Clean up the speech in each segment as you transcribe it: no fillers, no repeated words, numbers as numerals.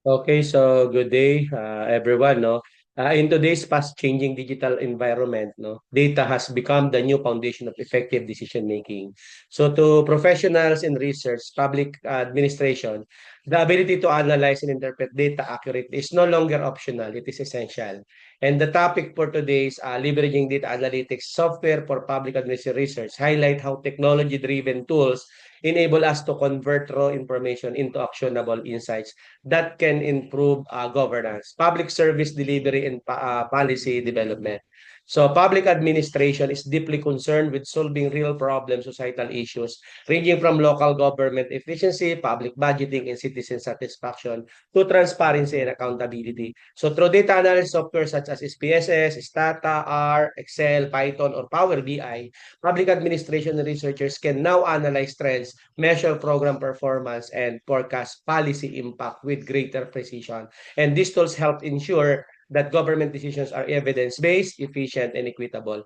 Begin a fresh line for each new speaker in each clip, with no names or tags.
Okay, so good day, everyone. No, in today's fast-changing digital environment, no, data has become the new foundation of effective decision making. So, to professionals in research, public administration, the ability to analyze and interpret data accurately is no longer optional; it is essential. And the topic for today is leveraging data analytics software for public administration research. Highlight how technology-driven tools enable us to convert raw information into actionable insights that can improve governance, public service delivery, and policy development. So public administration is deeply concerned with solving real problems, societal issues, ranging from local government efficiency, public budgeting, and citizen satisfaction to transparency and accountability. So through data analysis software such as SPSS, Stata, R, Excel, Python, or Power BI, public administration researchers can now analyze trends, measure program performance, and forecast policy impact with greater precision. And these tools help ensure that government decisions are evidence-based, efficient, and equitable.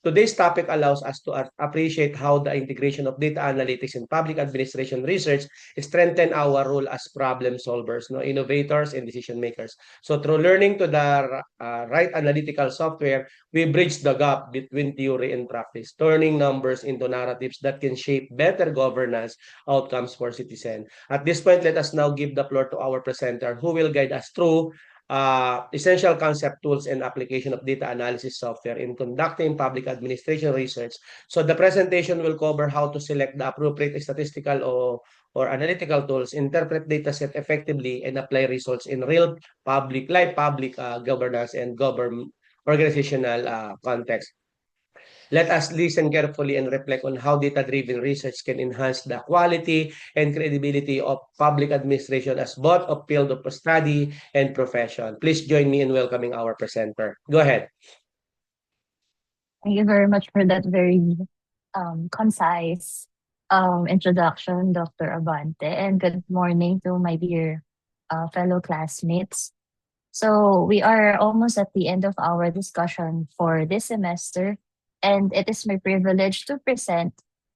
Today's topic allows us to appreciate how the integration of data analytics and public administration research strengthen our role as problem solvers, no, innovators, and decision makers. So through learning to the right analytical software, we bridge the gap between theory and practice, turning numbers into narratives that can shape better governance outcomes for citizens. At this point, let us now give the floor to our presenter who will guide us through essential concept tools and application of data analysis software in conducting public administration research. So the presentation will cover how to select the appropriate statistical or analytical tools, interpret data set effectively, and apply results in real public governance and government organizational context. Let us listen carefully and reflect on how data-driven research can enhance the quality and credibility of public administration as both a field of study and profession. Please join me in welcoming our presenter. Go ahead.
Thank you very much for that very concise introduction, Dr. Abante, and good morning to my dear fellow classmates. So, we are almost at the end of our discussion for this semester, and it is my privilege to present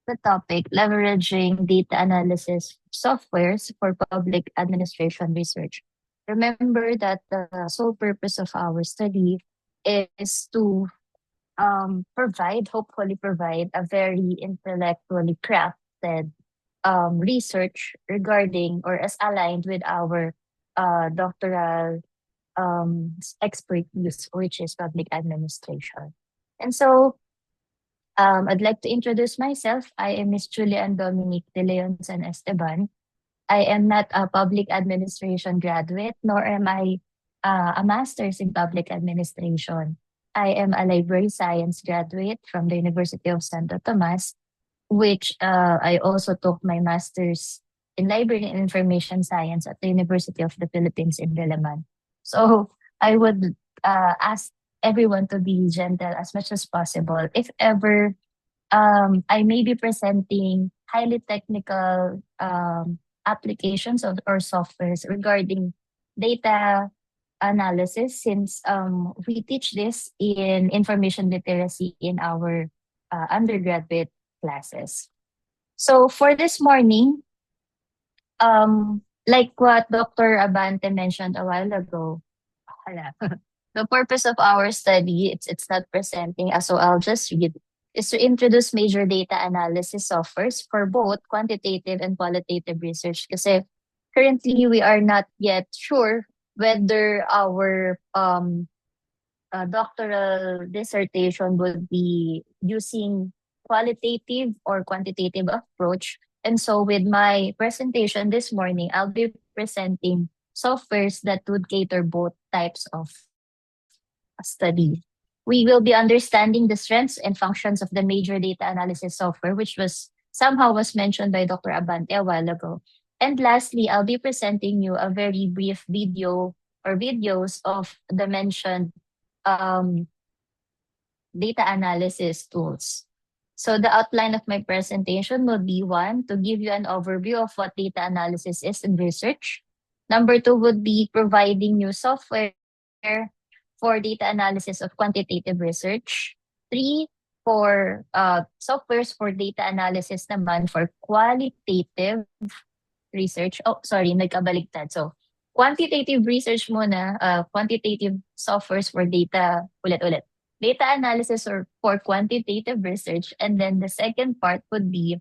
the topic leveraging data analysis softwares for public administration research. Remember that the sole purpose of our study is to hopefully provide a very intellectually crafted research regarding or as aligned with our doctoral expertise, which is public administration. And so I'd like to introduce myself. I am Miss Julian Dominique de Leon San Esteban. I am not a public administration graduate, nor am I a master's in public administration. I am a library science graduate from the University of Santo Tomas, which I also took my master's in library and information science at the University of the Philippines in Diliman. So I would ask everyone to be gentle as much as possible. If ever I may be presenting highly technical applications or softwares regarding data analysis, since we teach this in information literacy in our undergraduate classes. So for this morning, like what Dr. Abante mentioned a while ago, hala, the purpose of our study, it's not presenting, so I'll just read, is to introduce major data analysis softwares for both quantitative and qualitative research. Kasi currently, we are not yet sure whether our doctoral dissertation would be using qualitative or quantitative approach. And so with my presentation this morning, I'll be presenting softwares that would cater both types of study. We will be understanding the strengths and functions of the major data analysis software, which was somehow was mentioned by Dr. Abante a while ago. And lastly, I'll be presenting you a very brief video or videos of the mentioned um, data analysis tools. So the outline of my presentation will be one, to give you an overview of what data analysis is in research. Number two would be providing new software for data analysis of quantitative research. Three, for softwares for data analysis naman for qualitative research. Oh, sorry, nagkabaligtad. So quantitative research muna, quantitative softwares for data, ulit-ulit. Data analysis or for quantitative research. And then the second part would be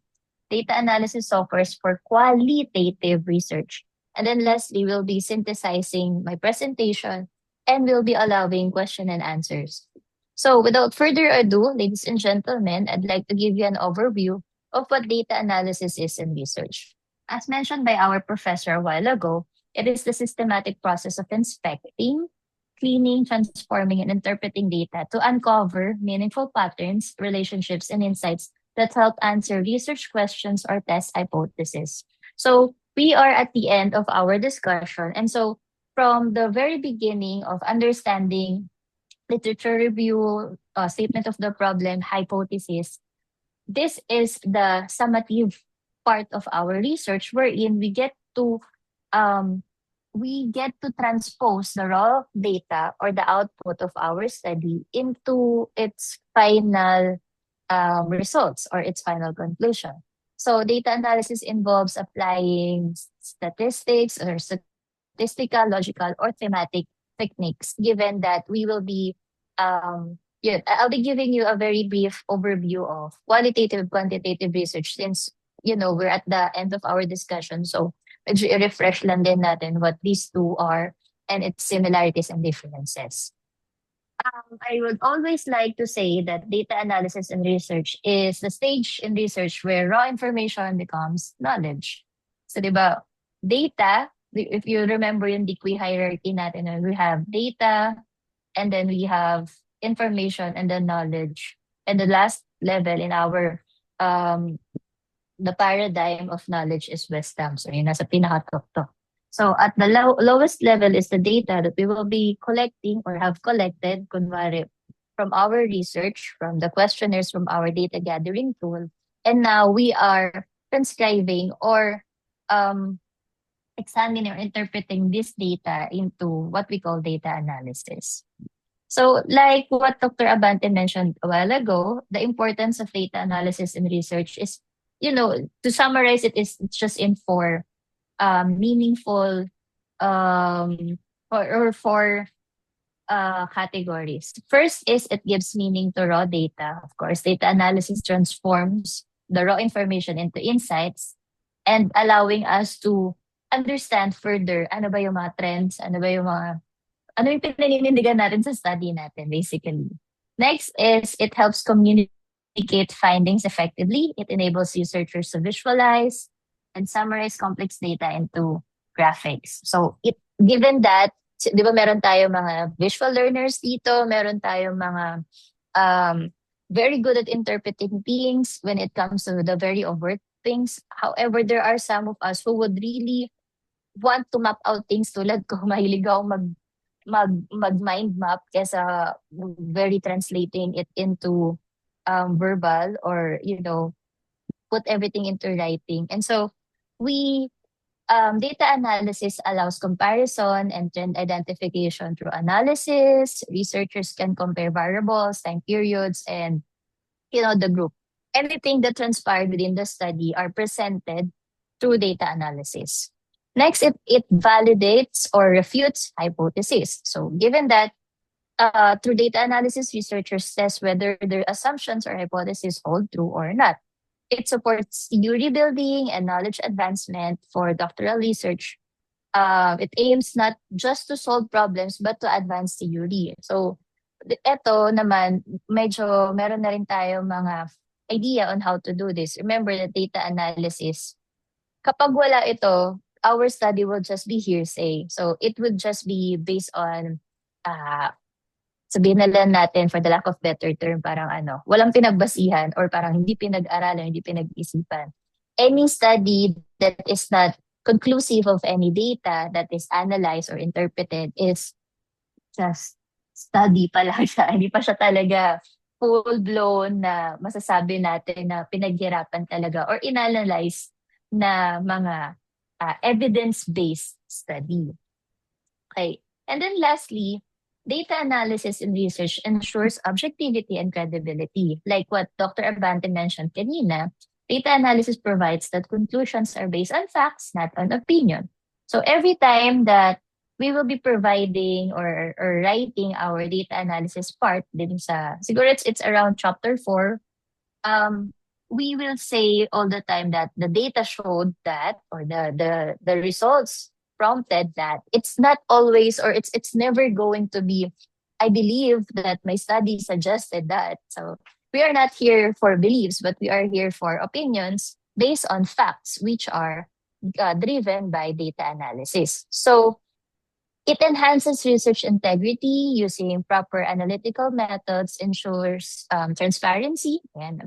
data analysis softwares for qualitative research. And then lastly, we'll be synthesizing my presentation and we'll be allowing question and answers. So without further ado, ladies and gentlemen, I'd like to give you an overview of what data analysis is in research. As mentioned by our professor a while ago, it is the systematic process of inspecting, cleaning, transforming, and interpreting data to uncover meaningful patterns, relationships, and insights that help answer research questions or test hypotheses. So we are at the end of our discussion. And so from the very beginning of understanding literature review, statement of the problem, hypothesis, this is the summative part of our research wherein um, we get to transpose the raw data or the output of our study into its final results or its final conclusion. So data analysis involves applying statistics or statistical, logical, or thematic techniques, given that we will be I'll be giving you a very brief overview of qualitative, quantitative research since, we're at the end of our discussion. So, medyo i-refresh lang din natin what these two are and its similarities and differences. I would always like to say that data analysis and research is the stage in research where raw information becomes knowledge. So, di ba, data, if you remember yung Dewey hierarchy natin, we have data, and then we have information and then knowledge. And the last level in our the paradigm of knowledge is wisdom. So yun nasa pinaka-top. So at the lowest level is the data that we will be collecting or have collected, kunwari, from our research, from the questionnaires, from our data gathering tool. And now we are transcribing or examining or interpreting this data into what we call data analysis. So like what Dr. Abante mentioned a while ago, the importance of data analysis in research is, to summarize it, is just in four meaningful or four categories. First is it gives meaning to raw data. Of course, data analysis transforms the raw information into insights and allowing us to understand further ano ba yung mga trends, ano yung pinaninindigan natin sa study natin, basically. Next is it helps communicate findings effectively. It enables researchers to visualize and summarize complex data into graphics. So, given that, di ba meron tayo mga visual learners dito, meron tayo mga very good at interpreting things when it comes to the very overt things. However, there are some of us who would really want to map out things tulad ko. Mahilig ako mag-mind map kesa very translating it into verbal or, put everything into writing. And so data analysis allows comparison and trend identification through analysis. Researchers can compare variables, time periods, and, the group. Anything that transpired within the study are presented through data analysis. Next, it validates or refutes hypotheses. So given that through data analysis, researchers test whether their assumptions or hypotheses hold true or not. It supports theory building and knowledge advancement for doctoral research. It aims not just to solve problems but to advance theory. So eto naman, medyo meron na rin tayo mga idea on how to do this. Remember that data analysis, kapag wala ito, our study will just be hearsay. So it would just be based on, sabihin na lang natin, for the lack of better term, parang walang pinagbasihan or parang hindi pinag-aralan, hindi pinag-isipan. Any study that is not conclusive of any data that is analyzed or interpreted is just study pa lang siya. Hindi pa siya talaga full-blown na masasabi natin na pinaghirapan talaga or inanalyze na mga evidence-based study. Okay. And then lastly, data analysis in research ensures objectivity and credibility. Like what Dr. Abante mentioned kanina, data analysis provides that conclusions are based on facts, not on opinion. So every time that we will be providing or writing our data analysis part din sa, siguro it's around chapter 4. We will say all the time that the data showed that, or the results prompted that. It's not always, or it's never going to be, I believe that my study suggested that. So we are not here for beliefs, but we are here for opinions based on facts, which are driven by data analysis. So it enhances research integrity. Using proper analytical methods ensures transparency and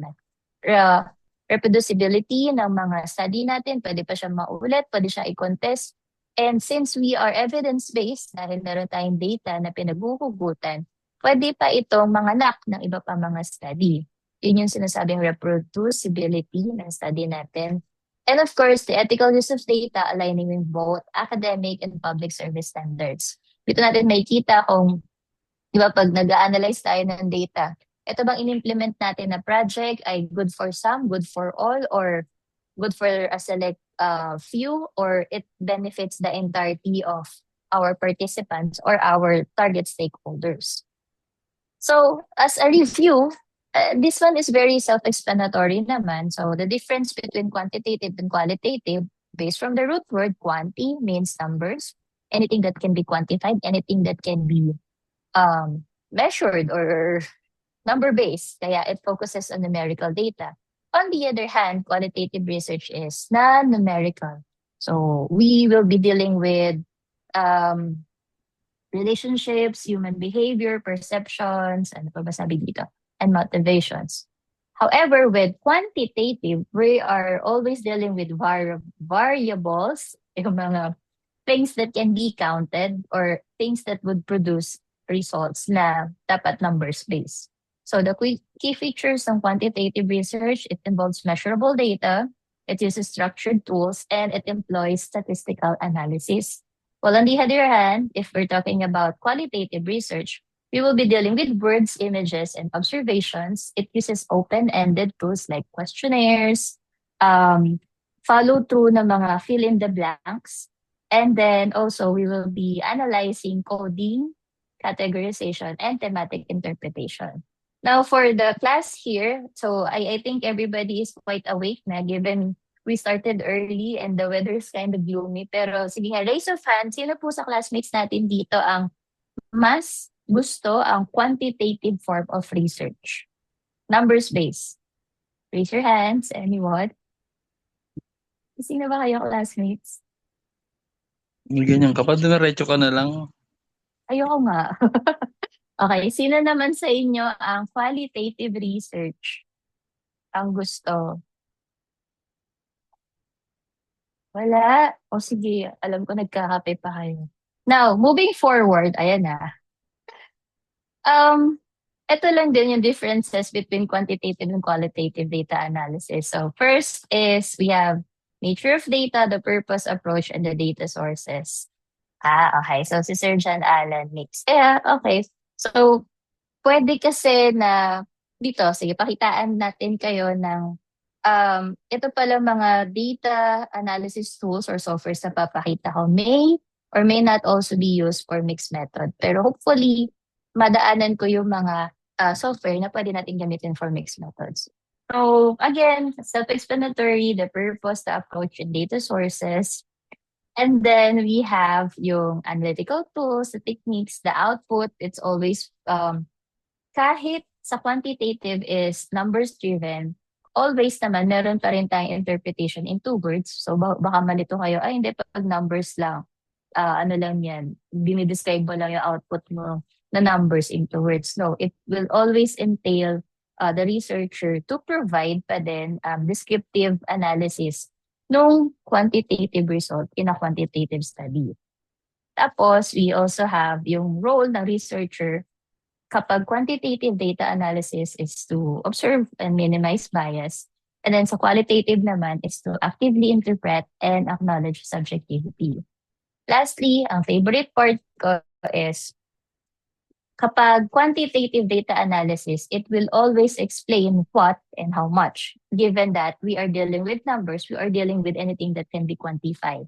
uh, reproducibility ng mga study natin. Pwede pa siya maulit, pwede siya i-contest. And since we are evidence-based, dahil meron tayong data na pinaghuhugutan, pwede pa itong manganak ng iba pa mga study. Yun yung sinasabing reproducibility ng study natin. And of course, the ethical use of data aligning with both academic and public service standards. Dito natin makikita kung, di ba, pag nag-analyze tayo ng data, ito bang in-implement natin na project ay good for some, good for all, or good for a select few, or it benefits the entirety of our participants or our target stakeholders. So as a review, this one is very self-explanatory naman. So the difference between quantitative and qualitative, based from the root word, quanti means numbers, anything that can be quantified, anything that can be measured or number-based. Kaya it focuses on numerical data. On the other hand, qualitative research is non-numerical. So we will be dealing with relationships, human behavior, perceptions, ano pa ba sabi dito, and motivations. However, with quantitative, we are always dealing with variables, yung mga things that can be counted or things that would produce results na dapat numbers-based. So the key features ng quantitative research, it involves measurable data, it uses structured tools, and it employs statistical analysis. Well, on the other hand, if we're talking about qualitative research, we will be dealing with words, images, and observations. It uses open-ended tools like questionnaires, follow-through ng mga fill-in-the-blanks, and then also we will be analyzing coding, categorization, and thematic interpretation. Now, for the class here, so I think everybody is quite awake na, given we started early and the weather is kind of gloomy. Pero sige nga, raise of hands, sino po sa classmates natin dito ang mas gusto ang quantitative form of research? Numbers-based. Raise your hands, anyone? Sino ba kayo, classmates?
Ganyan ka pa, dumiretso ka na lang.
Ayoko nga. Okay, sino naman sa inyo ang qualitative research ang gusto? Wala. O sige, alam ko nagkakape pa kayo. Now, moving forward, ayan na. Ito lang din yung differences between quantitative and qualitative data analysis. So first is we have nature of data, the purpose, approach, and the data sources. Okay. So si Sir John Allen mix. Okay. So pwede kasi na dito, sige, pakitaan natin kayo ng ito pala mga data analysis tools or softwares na papakita ko may or may not also be used for mixed method. Pero hopefully, madaanan ko yung mga software na pwede natin gamitin for mixed methods. So again, self-explanatory, the purpose, the approach, and data sources. And then we have yung analytical tools, the techniques, the output. It's always, kahit sa quantitative is numbers-driven, always naman, meron pa rin tayong interpretation in two words. So baka malito kayo, ay hindi, pag numbers lang, ano lang yan, dinidescribe mo lang yung output mo na numbers into words. No, it will always entail the researcher to provide pa din descriptive analysis nung quantitative result in a quantitative study. Tapos, we also have yung role ng researcher kapag quantitative data analysis is to observe and minimize bias. And then sa qualitative naman is to actively interpret and acknowledge subjectivity. Lastly, ang favorite part ko is kapag quantitative data analysis, it will always explain what and how much. Given that we are dealing with numbers, we are dealing with anything that can be quantified.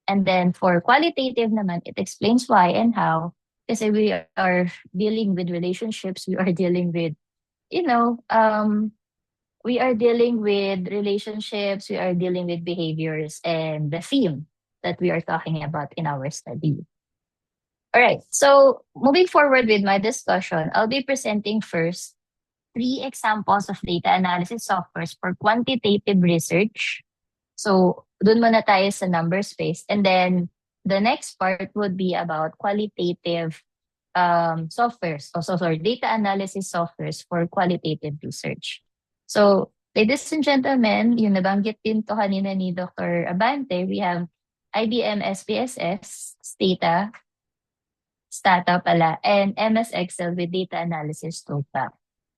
And then for qualitative naman, it explains why and how. Kasi we are dealing with relationships, we are dealing with, you know, we are dealing with relationships, we are dealing with behaviors and the theme that we are talking about in our study. All right, so moving forward with my discussion, I'll be presenting first 3 examples of data analysis softwares for quantitative research. So, dun muna tayo sa number space. And then, the next part would be about qualitative softwares. Sorry, data analysis softwares for qualitative research. So, ladies and gentlemen, yung nabanggit din to kanina ni Dr. Abante, we have IBM SPSS, Stata pala, and MS Excel with data analysis toolpack.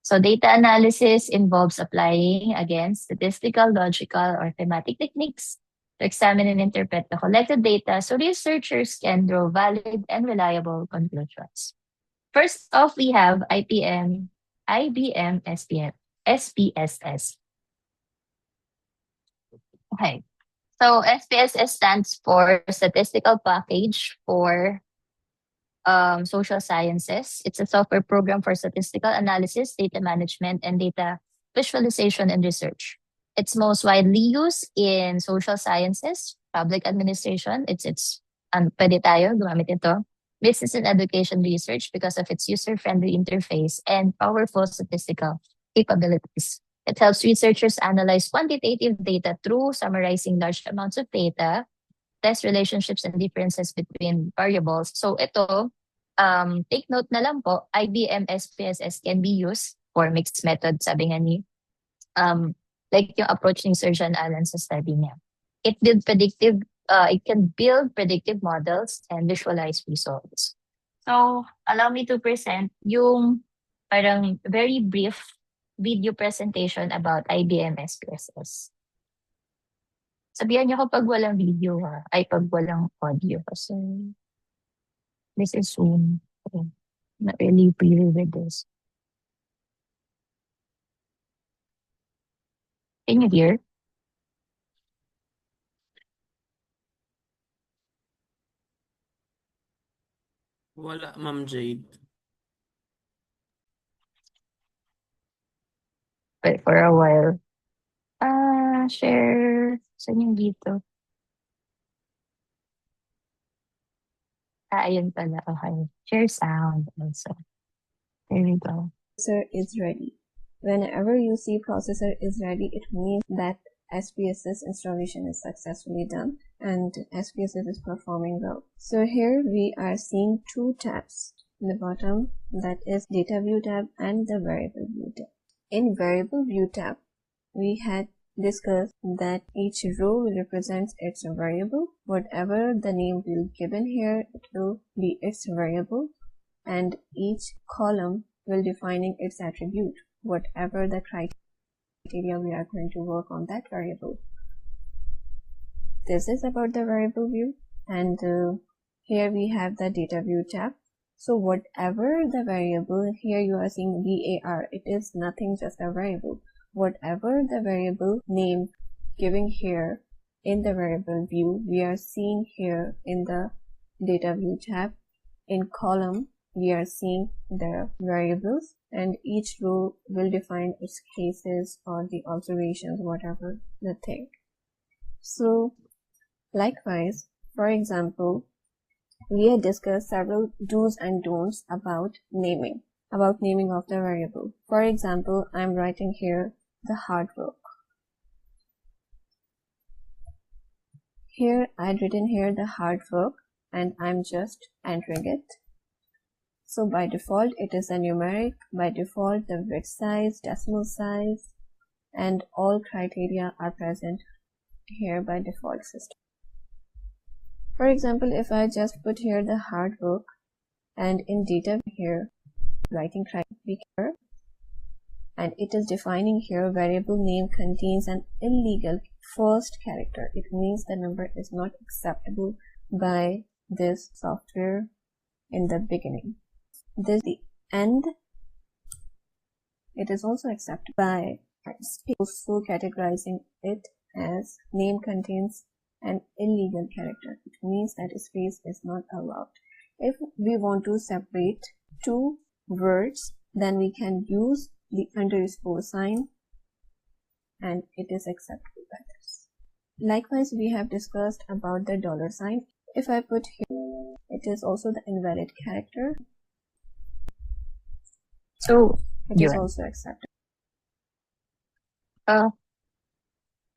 So data analysis involves applying, again, statistical, logical, or thematic techniques to examine and interpret the collected data so researchers can draw valid and reliable conclusions. First off, we have IBM SPSS. Okay. So SPSS stands for Statistical Package for Social Sciences. It's a software program for statistical analysis, data management, and data visualization and research. It's most widely used in social sciences, public administration. Pwede tayo gumamit ito. Business and education research because of its user-friendly interface and powerful statistical capabilities. It helps researchers analyze quantitative data through summarizing large amounts of data, test relationships and differences between variables. So ito, take note na lang po, IBM SPSS can be used for mixed method, sabi nga ni, like yung approach ni Sir John Allen sa study niya. It can build predictive models and visualize results. So, allow me to present yung parang very brief video presentation about IBM SPSS. Sabihan niyo kapag walang video pag walang audio kasi this is Zoom. Okay. Not really familiar with this. Can you hear?
Wala, Ma'am Jade.
But for a while. Share. Saan yung dito? Ayun pala. Okay. Share sound also. There we go.
Processor is ready. Whenever you see processor is ready, it means that SPSS installation is successfully done and SPSS is performing well. So here we are seeing 2 tabs in the bottom, that is data view tab and the variable view tab. In variable view tab, we had discussed that each row will represent its variable. Whatever the name will be given here, it will be its variable, and each column will defining its attribute, whatever the criteria we are going to work on that variable. This is about the variable view, and here we have the data view tab. So whatever the variable, here you are seeing var, it is nothing, just a variable. Whatever the variable name giving here in the variable view, we are seeing here in the data view tab. In column, we are seeing the variables, and each row will define its cases or the observations, whatever the thing. So likewise, for example, we had discussed several do's and don'ts about naming of the variable. For example, I'm writing here the hard work. Here I'd written here the hard work, and I'm just entering it. So by default it is a numeric, by default the width size, decimal size, and all criteria are present here by default system. For example, if I just put here the hard work, and in data here writing criteria, and it is defining here variable name contains an illegal first character. It means the number is not acceptable by this software in the beginning. This the end, it is also accepted by also categorizing it as name contains an illegal character. It means that space is not allowed. If we want to separate two words, then we can use the underscore sign and it is acceptable by this. Likewise, we have discussed about the dollar sign. If I put here, it is also the invalid character.
So,
It is
yun.
also accepted.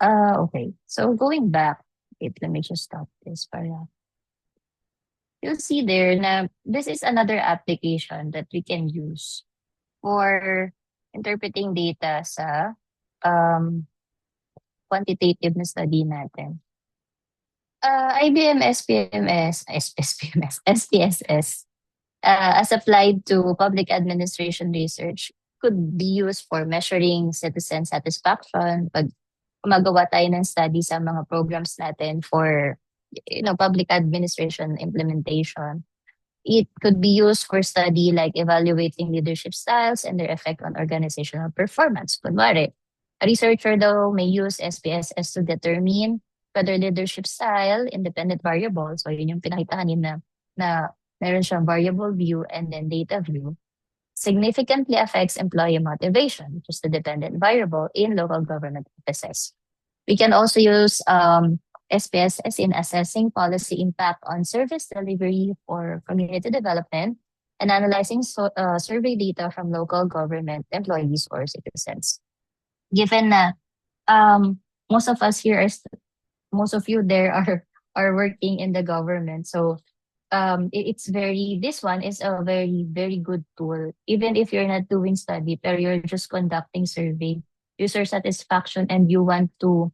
Okay. So going back, wait, let me just stop this para you'll see there na this is another application that we can use for interpreting data sa quantitative na study natin. IBM SPSS, as applied to public administration research, could be used for measuring citizen satisfaction, pag gumagawa tayo ng study sa mga programs natin for public administration implementation. It could be used for study like evaluating leadership styles and their effect on organizational performance. Kunwari, a researcher daw may use SPSS to determine whether leadership style, independent variable, so yun yung pinakita kanina na meron siyang variable view and then data view, significantly affects employee motivation, which is the dependent variable in local government offices. We can also use SPSS in assessing policy impact on service delivery or community development and analyzing survey data from local government employees or citizens. Given na most of us here, most of you there are working in the government, so this one is a very, very good tool. Even if you're not doing study, but you're just conducting survey, user satisfaction, and you want to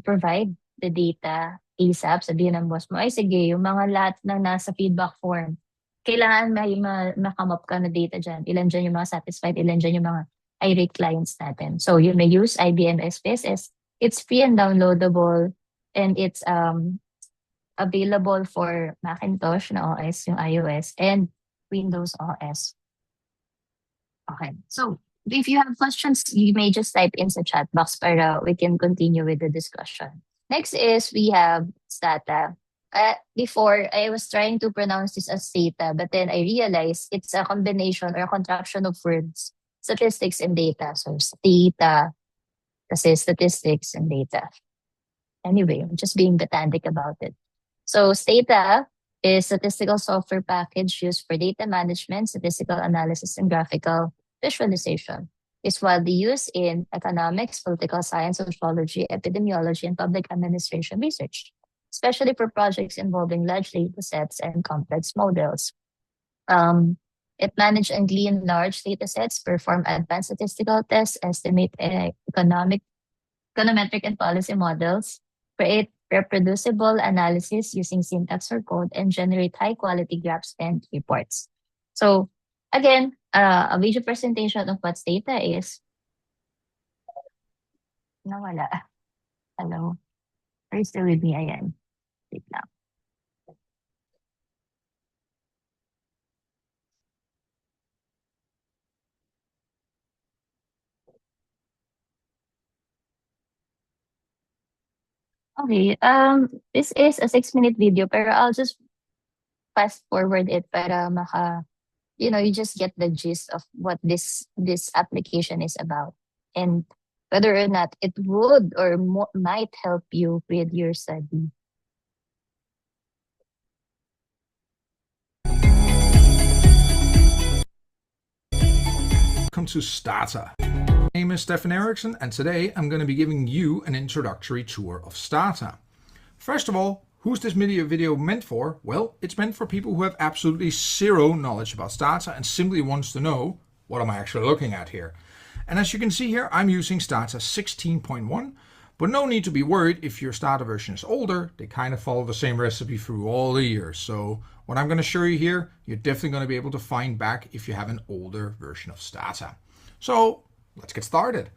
provide the data ASAP, sabihin ng boss mo, ay sige, yung mga lahat na nasa feedback form, kailangan may ma-come up ka na data dyan. Ilan dyan yung mga satisfied, ilan dyan yung mga irate clients natin. So you may use IBM SPSS. It's free and downloadable, and it's available for Macintosh na OS, yung iOS, and Windows OS. Okay, so if you have questions, you may just type in sa chat box para we can continue with the discussion. Next is we have Stata. Before, I was trying to pronounce this as Stata, but then I realized it's a combination or a contraction of words, statistics and data. So Stata, kasi statistics and data. Anyway, I'm just being pedantic about it. So Stata is statistical software package used for data management, statistical analysis, and graphical visualization. It's widely used in economics, political science, sociology, epidemiology, and public administration research, especially for projects involving large data sets and complex models. It manages and clean large data sets, perform advanced statistical tests, estimate econometric and policy models, create reproducible analysis using syntax or code, and generate high-quality graphs and reports. So, again, a video presentation of what Stata is. Nawala. Hello. Are you still with me? Ayan. Wait lang. Okay, this is a 6-minute video, pero I'll just fast forward it para you just get the gist of what this application is about and whether or not it would or might help you with your study.
Welcome to Stata. My name is Stefan Eriksson, and today I'm going to be giving you an introductory tour of Stata. First of all, who's this video meant for? Well, it's meant for people who have absolutely zero knowledge about Stata and simply wants to know, what am I actually looking at here? And as you can see here, I'm using Stata 16.1, but no need to be worried if your Stata version is older. They kind of follow the same recipe through all the years. So what I'm going to show you here, you're definitely going to be able to find back if you have an older version of Stata. So let's get started.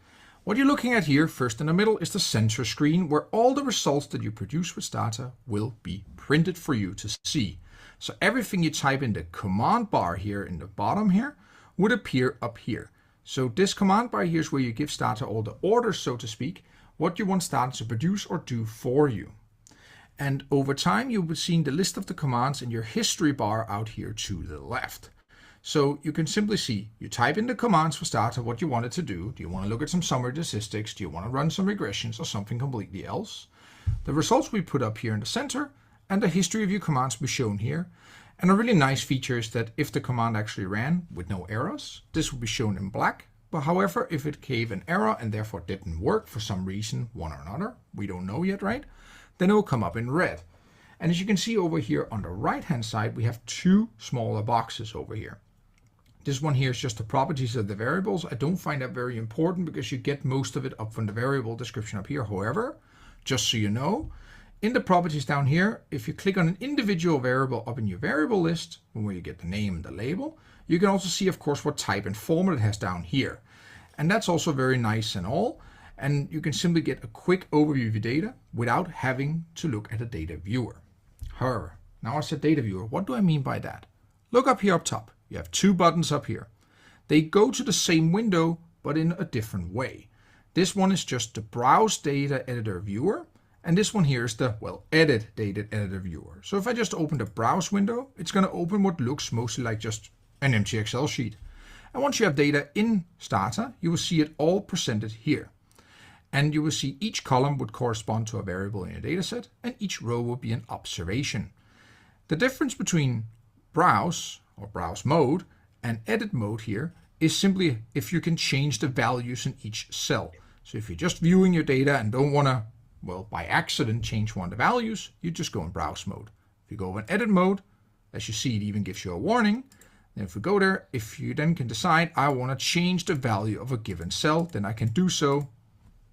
What you're looking at here, first in the middle, is the center screen where all the results that you produce with Stata will be printed for you to see. So everything you type in the command bar here in the bottom here would appear up here. So this command bar here is where you give Stata all the orders, so to speak, what you want Stata to produce or do for you. And over time, you'll be seeing the list of the commands in your history bar out here to the left. So you can simply see, you type in the commands for Stata, what you want it to do. Do you want to look at some summary statistics? Do you want to run some regressions or something completely else? The results we put up here in the center, and the history of your commands will be shown here. And a really nice feature is that if the command actually ran with no errors, this will be shown in black. But however, if it gave an error and therefore didn't work for some reason, one or another, we don't know yet, right? Then it will come up in red. And as you can see over here on the right hand side, we have two smaller boxes over here. This one here is just the properties of the variables. I don't find that very important because you get most of it up from the variable description up here. However, just so you know, in the properties down here, if you click on an individual variable up in your variable list, where you get the name and the label, you can also see, of course, what type and format it has down here. And that's also very nice and all. And you can simply get a quick overview of your data without having to look at a data viewer. However, now I said data viewer, what do I mean by that? Look up here up top. You have two buttons up here. They go to the same window, but in a different way. This one is just the Browse Data Editor Viewer, and this one here is the, well, Edit Data Editor Viewer. So if I just open the Browse window, it's going to open what looks mostly like just an empty Excel sheet. And once you have data in Stata, you will see it all presented here. And you will see each column would correspond to a variable in your dataset, and each row will be an observation. The difference between Browse or Browse mode and Edit mode here is simply if you can change the values in each cell. So if you're just viewing your data and don't want to, well, by accident change one of the values, you just go in Browse mode. If you go in Edit mode, as you see, it even gives you a warning. And if we go there, if you then can decide, I want to change the value of a given cell, then I can do so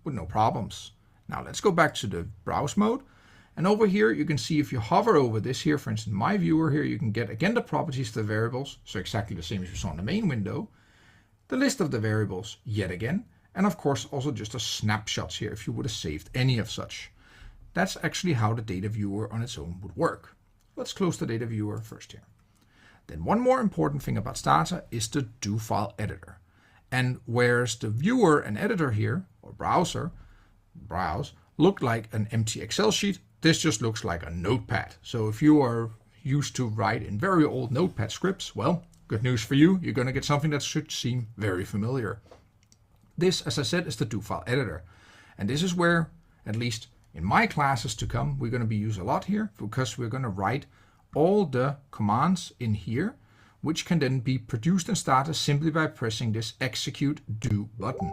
with no problems. Now let's go back to the Browse mode. And over here, you can see if you hover over this here, for instance, my viewer here, you can get again the properties of the variables. So exactly the same as you saw in the main window. The list of the variables yet again. And of course, also just a snapshots here if you would have saved any of such. That's actually how the data viewer on its own would work. Let's close the data viewer first here. Then one more important thing about Stata is the do file editor. And whereas the viewer and editor here, or browser, browse, look like an empty Excel sheet, this just looks like a notepad. So if you are used to write in very old notepad scripts, well, good news for you, you're going to get something that should seem very familiar. This, as I said, is the do file editor. And this is where, at least in my classes to come, we're going to be used a lot here because we're going to write all the commands in here, which can then be produced in Stata simply by pressing this execute do button.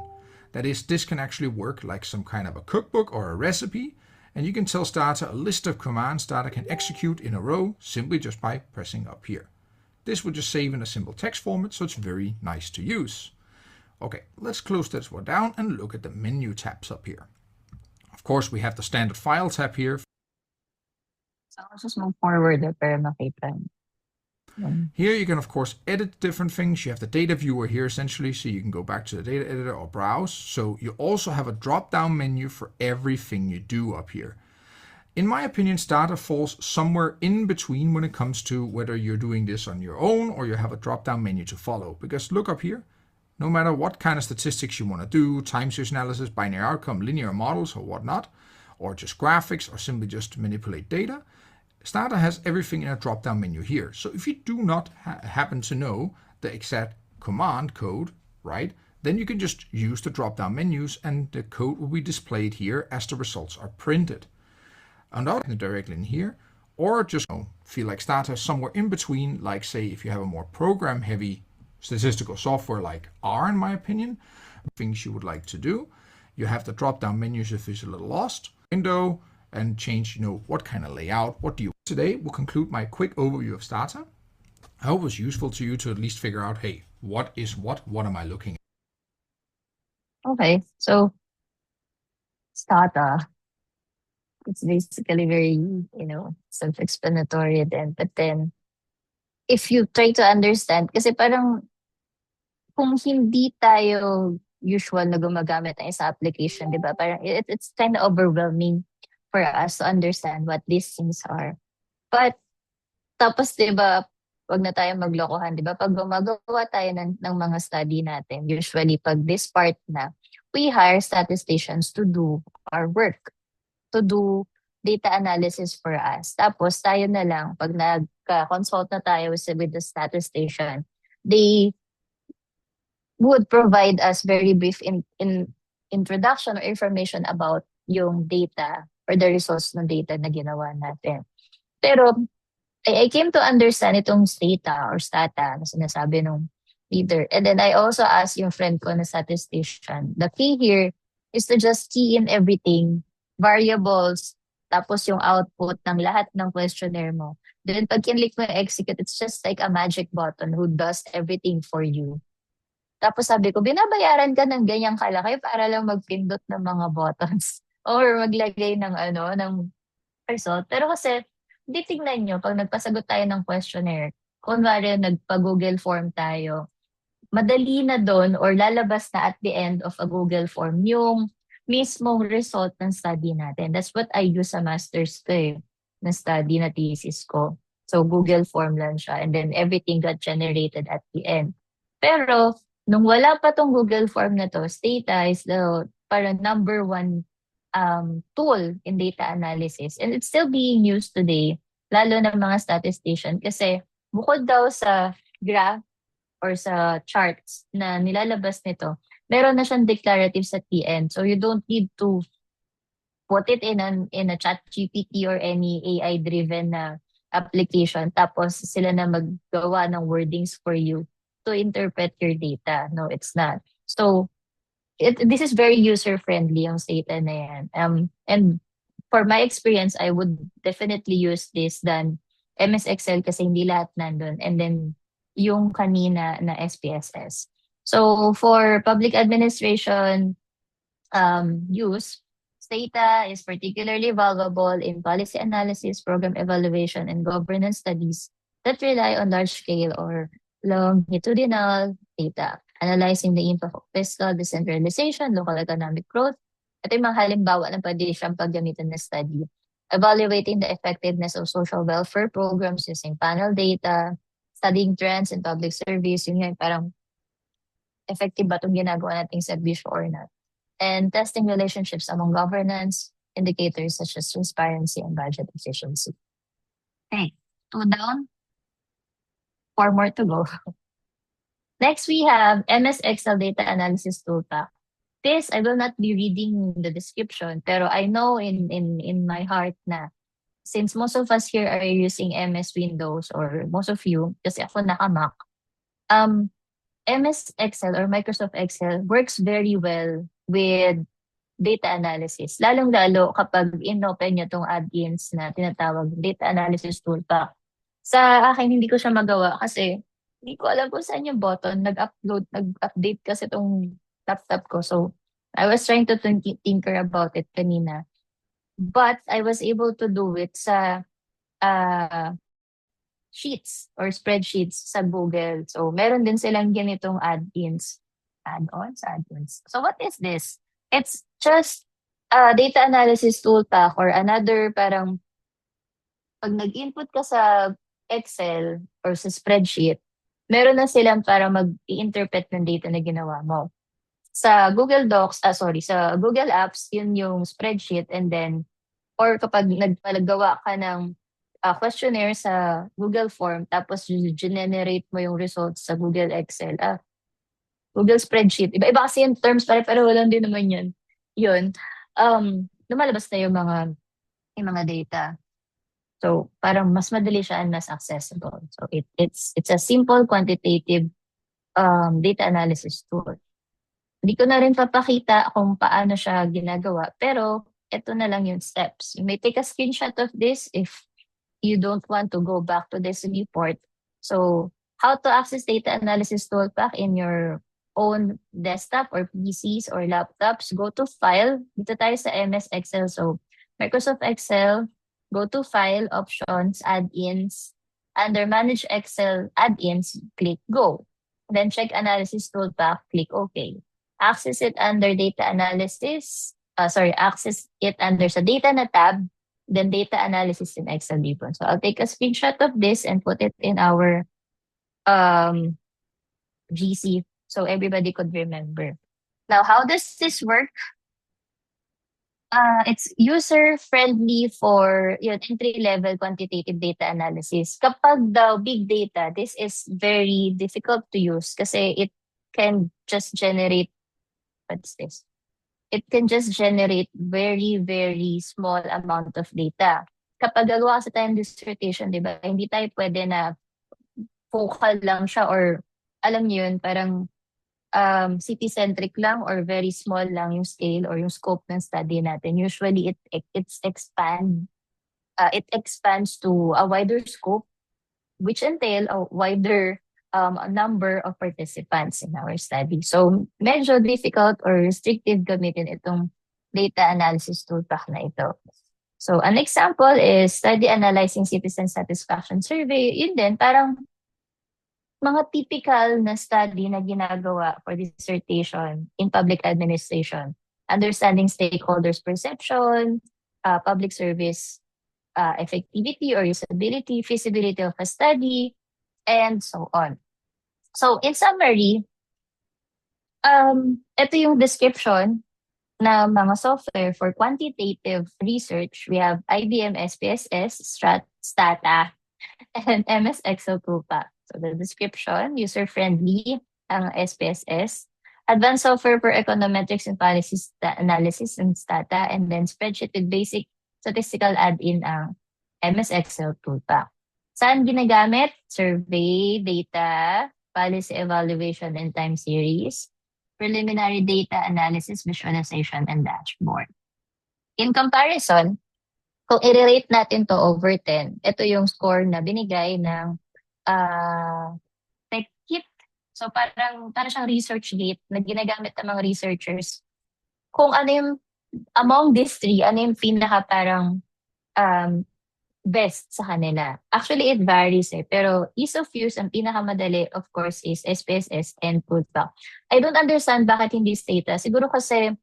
That is, this can actually work like some kind of a cookbook or a recipe, and you can tell Stata a list of commands Stata can execute in a row simply just by pressing up here. This will just save in a simple text format, so it's very nice to use. Okay, let's close this one down and look at the menu tabs up here. Of course, we have the standard file tab here.
So I'll just move forward para makita.
Here you can of course edit different things. You have the data viewer here essentially, so you can go back to the data editor or browse. So you also have a drop down menu for everything you do up here. In my opinion, Stata falls somewhere in between when it comes to whether you're doing this on your own or you have a drop down menu to follow. Because look up here, no matter what kind of statistics you want to do, time series analysis, binary outcome, linear models or whatnot, or just graphics or simply just manipulate data, Stata has everything in a drop-down menu here. So if you do not happen to know the exact command code, right, then you can just use the drop-down menus and the code will be displayed here as the results are printed. And that directly in here, or just feel like Stata is somewhere in between, like say if you have a more program-heavy statistical software like R, in my opinion, things you would like to do. You have the drop-down menus if it's a little lost. Window, and change, what kind of layout, what do you... Today will conclude my quick overview of Stata. I hope it was useful to you to at least figure out, hey, what is what am I looking at?
Okay, so Stata, it's basically very, self-explanatory then. But then, if you try to understand, kasi parang kung hindi tayo usual na gumagamit ng sa application, di ba? Parang it's kind of overwhelming for us to understand what these things are. But, tapos di ba, wag na tayo maglokohan, di ba? Pag gumagawa tayo ng mga study natin, usually pag this part na, we hire statisticians to do our work, to do data analysis for us. Tapos tayo na lang, pag nagka-consult na tayo with the statistician, they would provide us very brief in introduction or information about yung data or the results ng data na ginawa natin. Pero I came to understand itong stata or stata na sinasabi nung leader. And then I also asked yung friend ko na statistician. The key here is to just key in everything, variables, tapos yung output ng lahat ng questionnaire mo. Then pag kinlik mo yung execute, it's just like a magic button who does everything for you. Tapos sabi ko, binabayaran ka ng ganyang kalaki para lang magpindot ng mga buttons or maglagay ng ng result. Pero kasi, hindi tingnan nyo, pag nagpasagot tayo ng questionnaire, kunwari nagpa-Google form tayo, madali na doon or lalabas na at the end of a Google form yung mismong result ng study natin. That's what I use sa master's ko na study na thesis ko. So Google form lang siya and then everything got generated at the end. Pero nung wala pa tong Google form na to, Stata is the parang number one tool in data analysis. And it's still being used today, lalo ng mga statistician kasi bukod daw sa graph or sa charts na nilalabas nito, meron na siyang declaratives at the end. So you don't need to put it in a chat GPT or any AI-driven na application. Tapos sila na maggawa ng wordings for you to interpret your data. No, it's not. So this is very user-friendly yung Stata na yan. And for my experience, I would definitely use this than MS Excel kasi hindi lahat nandun. And then yung kanina na SPSS. So for public administration use, Stata is particularly valuable in policy analysis, program evaluation, and governance studies that rely on large-scale or longitudinal data, analyzing the impact of fiscal decentralization, local economic growth. Ito yung mga halimbawa na pwede siyang paggamitan na study. Evaluating the effectiveness of social welfare programs using panel data, studying trends in public service, yun nga, parang effective ba itong ginagawa nating serbisyo or not. And testing relationships among governance indicators such as transparency and budget efficiency. Okay, 2 down, 4 more to go. Next, we have MS Excel Data Analysis Toolpack. This, I will not be reading the description, pero I know in my heart na since most of us here are using MS Windows or most of you, kasi ako naka-Mac, MS Excel or Microsoft Excel works very well with data analysis. Lalong-lalo kapag in-open nyo itong add-ins na tinatawag data analysis toolpack. Sa akin, hindi ko siya magawa kasi hindi ko alam kung saan yung button. Nag-update kasi itong laptop ko. So, I was trying to tinker about it kanina. But I was able to do it sa sheets or spreadsheets sa Google. So, meron din silang ganitong add-ins. Add-ons. So, what is this? It's just a data analysis toolpack or another parang pag nag-input ka sa Excel or sa spreadsheet, meron na silang para mag-i-interpret ng data na ginawa mo. Sa Google Docs, sa Google Apps, yun yung spreadsheet and then, or kapag nagpalagawa ka ng questionnaire sa Google Form, tapos generate mo yung results sa Google Excel, Google Spreadsheet. Iba-iba kasi yung terms, pero lang din naman yun. Yun. Lumalabas na yung mga data. So, parang mas madali siya and mas accessible. So, it's a simple quantitative data analysis tool. Hindi ko na rin papakita kung paano siya ginagawa, pero ito na lang yung steps. You may take a screenshot of this if you don't want to go back to this report. So, how to access data analysis toolpack in your own desktop or PCs or laptops, go to File. Dito tayo sa MS Excel. So, Microsoft Excel, go to File, Options, Add-ins. Under Manage Excel Add-ins, click Go. Then check Analysis Toolpack, click OK. Access it under Data Analysis. Access it under sa Data na tab, then Data Analysis in Excel ribbon. So, I'll take a screenshot of this and put it in our GC so everybody could remember. Now, how does this work? It's user-friendly for yun, entry-level quantitative data analysis. Kapag daw big data, this is very difficult to use kasi it can just generate, what's this? It can just generate very, very small amount of data. Kapag gagawa kasi tayong dissertation, di ba, hindi tayo pwede na focal lang siya or alam niyo yun, parang city-centric lang or very small lang yung scale or yung scope ng study natin. Usually, it expands to a wider scope, which entail a wider number of participants in our study. So, medyo difficult or restrictive gamitin itong data analysis toolpack na ito. So, an example is study analyzing citizen satisfaction survey. Yun din, parang mga typical na study na ginagawa for dissertation in public administration. Understanding stakeholders' perception, public service effectivity or usability, feasibility of a study, and so on. So, in summary, ito yung description na mga software for quantitative research. We have IBM SPSS, Stata, and MS Excel toolpack. So the description, user-friendly ang SPSS, advanced software for econometrics and policy analysis and Stata, and then spreadsheet with basic statistical add-in ang MS Excel toolpack. Saan ginagamit? Survey, data, policy evaluation and time series, preliminary data analysis, visualization, and dashboard. In comparison, kung i-rate natin to over 10, ito yung score na binigay ng TechKit. So parang siyang research gate na ginagamit ng mga researchers. Kung ano yung, among these three, ano yung pinaka parang best sa kanila. Actually, it varies pero ease of use, ang pinakamadali, of course, is SPSS and toolpack. I don't understand bakit hindi Stata. Siguro kasi,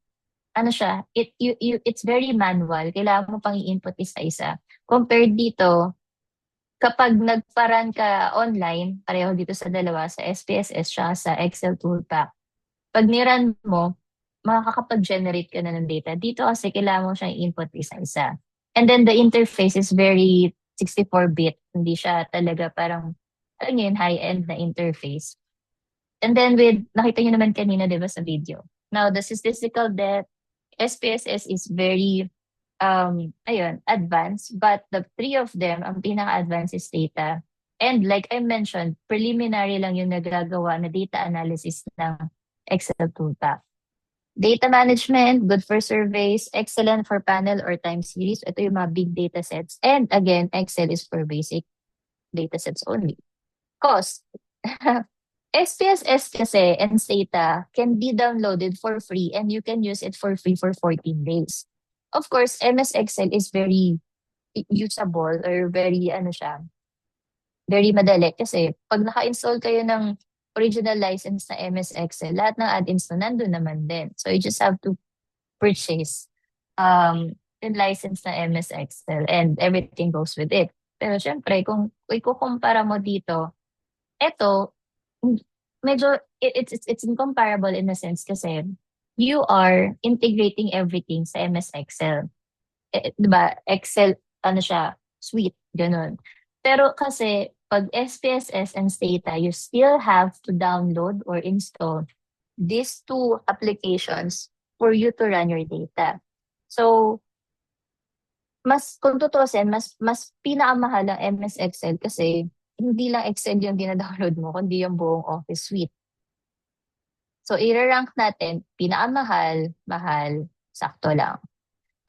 it's very manual. Kailangan mo pang i-input isa-isa. Compared dito, kapag nagparan ka online, pareho dito sa dalawa, sa SPSS siya sa Excel toolpack, pag niran mo, makakapag-generate ka na ng data. Dito kasi kailangan mo siyang i-input isa-isa. And then the interface is very 64-bit. Hindi siya talaga parang, alam niyo yun, high-end na interface. And then nakita niyo naman kanina, di ba, sa video. Now, the statistical depth, SPSS is very advanced, but the three of them, ang pinaka-advanced is data. And like I mentioned, preliminary lang yung nagagawa na data analysis ng Excel toolpack. Data management, good for surveys, excellent for panel or time series. Ito yung mga big data sets. And again, Excel is for basic data sets only. Cost. SPSS kasi and Stata can be downloaded for free and you can use it for free for 14 days. Of course, MS Excel is very usable or very very madali kasi pag naka-install kayo ng original license na MS Excel, lahat ng add-ins na nandun naman din. So you just have to purchase yung license na MS Excel and everything goes with it. Pero syempre, kung ikukumpara mo dito, eto, medyo it's incomparable in a sense kasi you are integrating everything sa MS Excel. Diba? Excel, suite, ganun. Pero kasi, pag SPSS and Stata, you still have to download or install these two applications for you to run your data. So, kung tutuusin, mas pinakamahal ang MS Excel kasi hindi lang Excel yung dinadownload mo, kundi yung buong Office suite. So, i-rank natin, pinakamahal, mahal, sakto lang.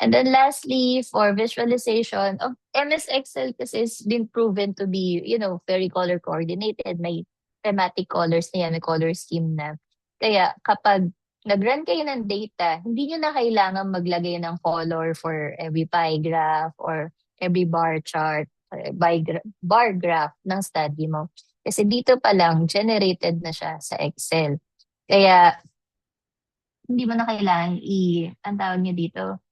And then lastly, for visualization of MS Excel kasi has been proven to be, very color coordinated. May thematic colors na yan, may color scheme na. Kaya kapag nag-run kayo ng data, hindi nyo na kailangan maglagay ng color for every pie graph or every bar chart, bar graph ng study mo. Kasi dito pa lang, generated na siya sa Excel. Kaya, hindi mo na kailangan ang tawag niyo dito,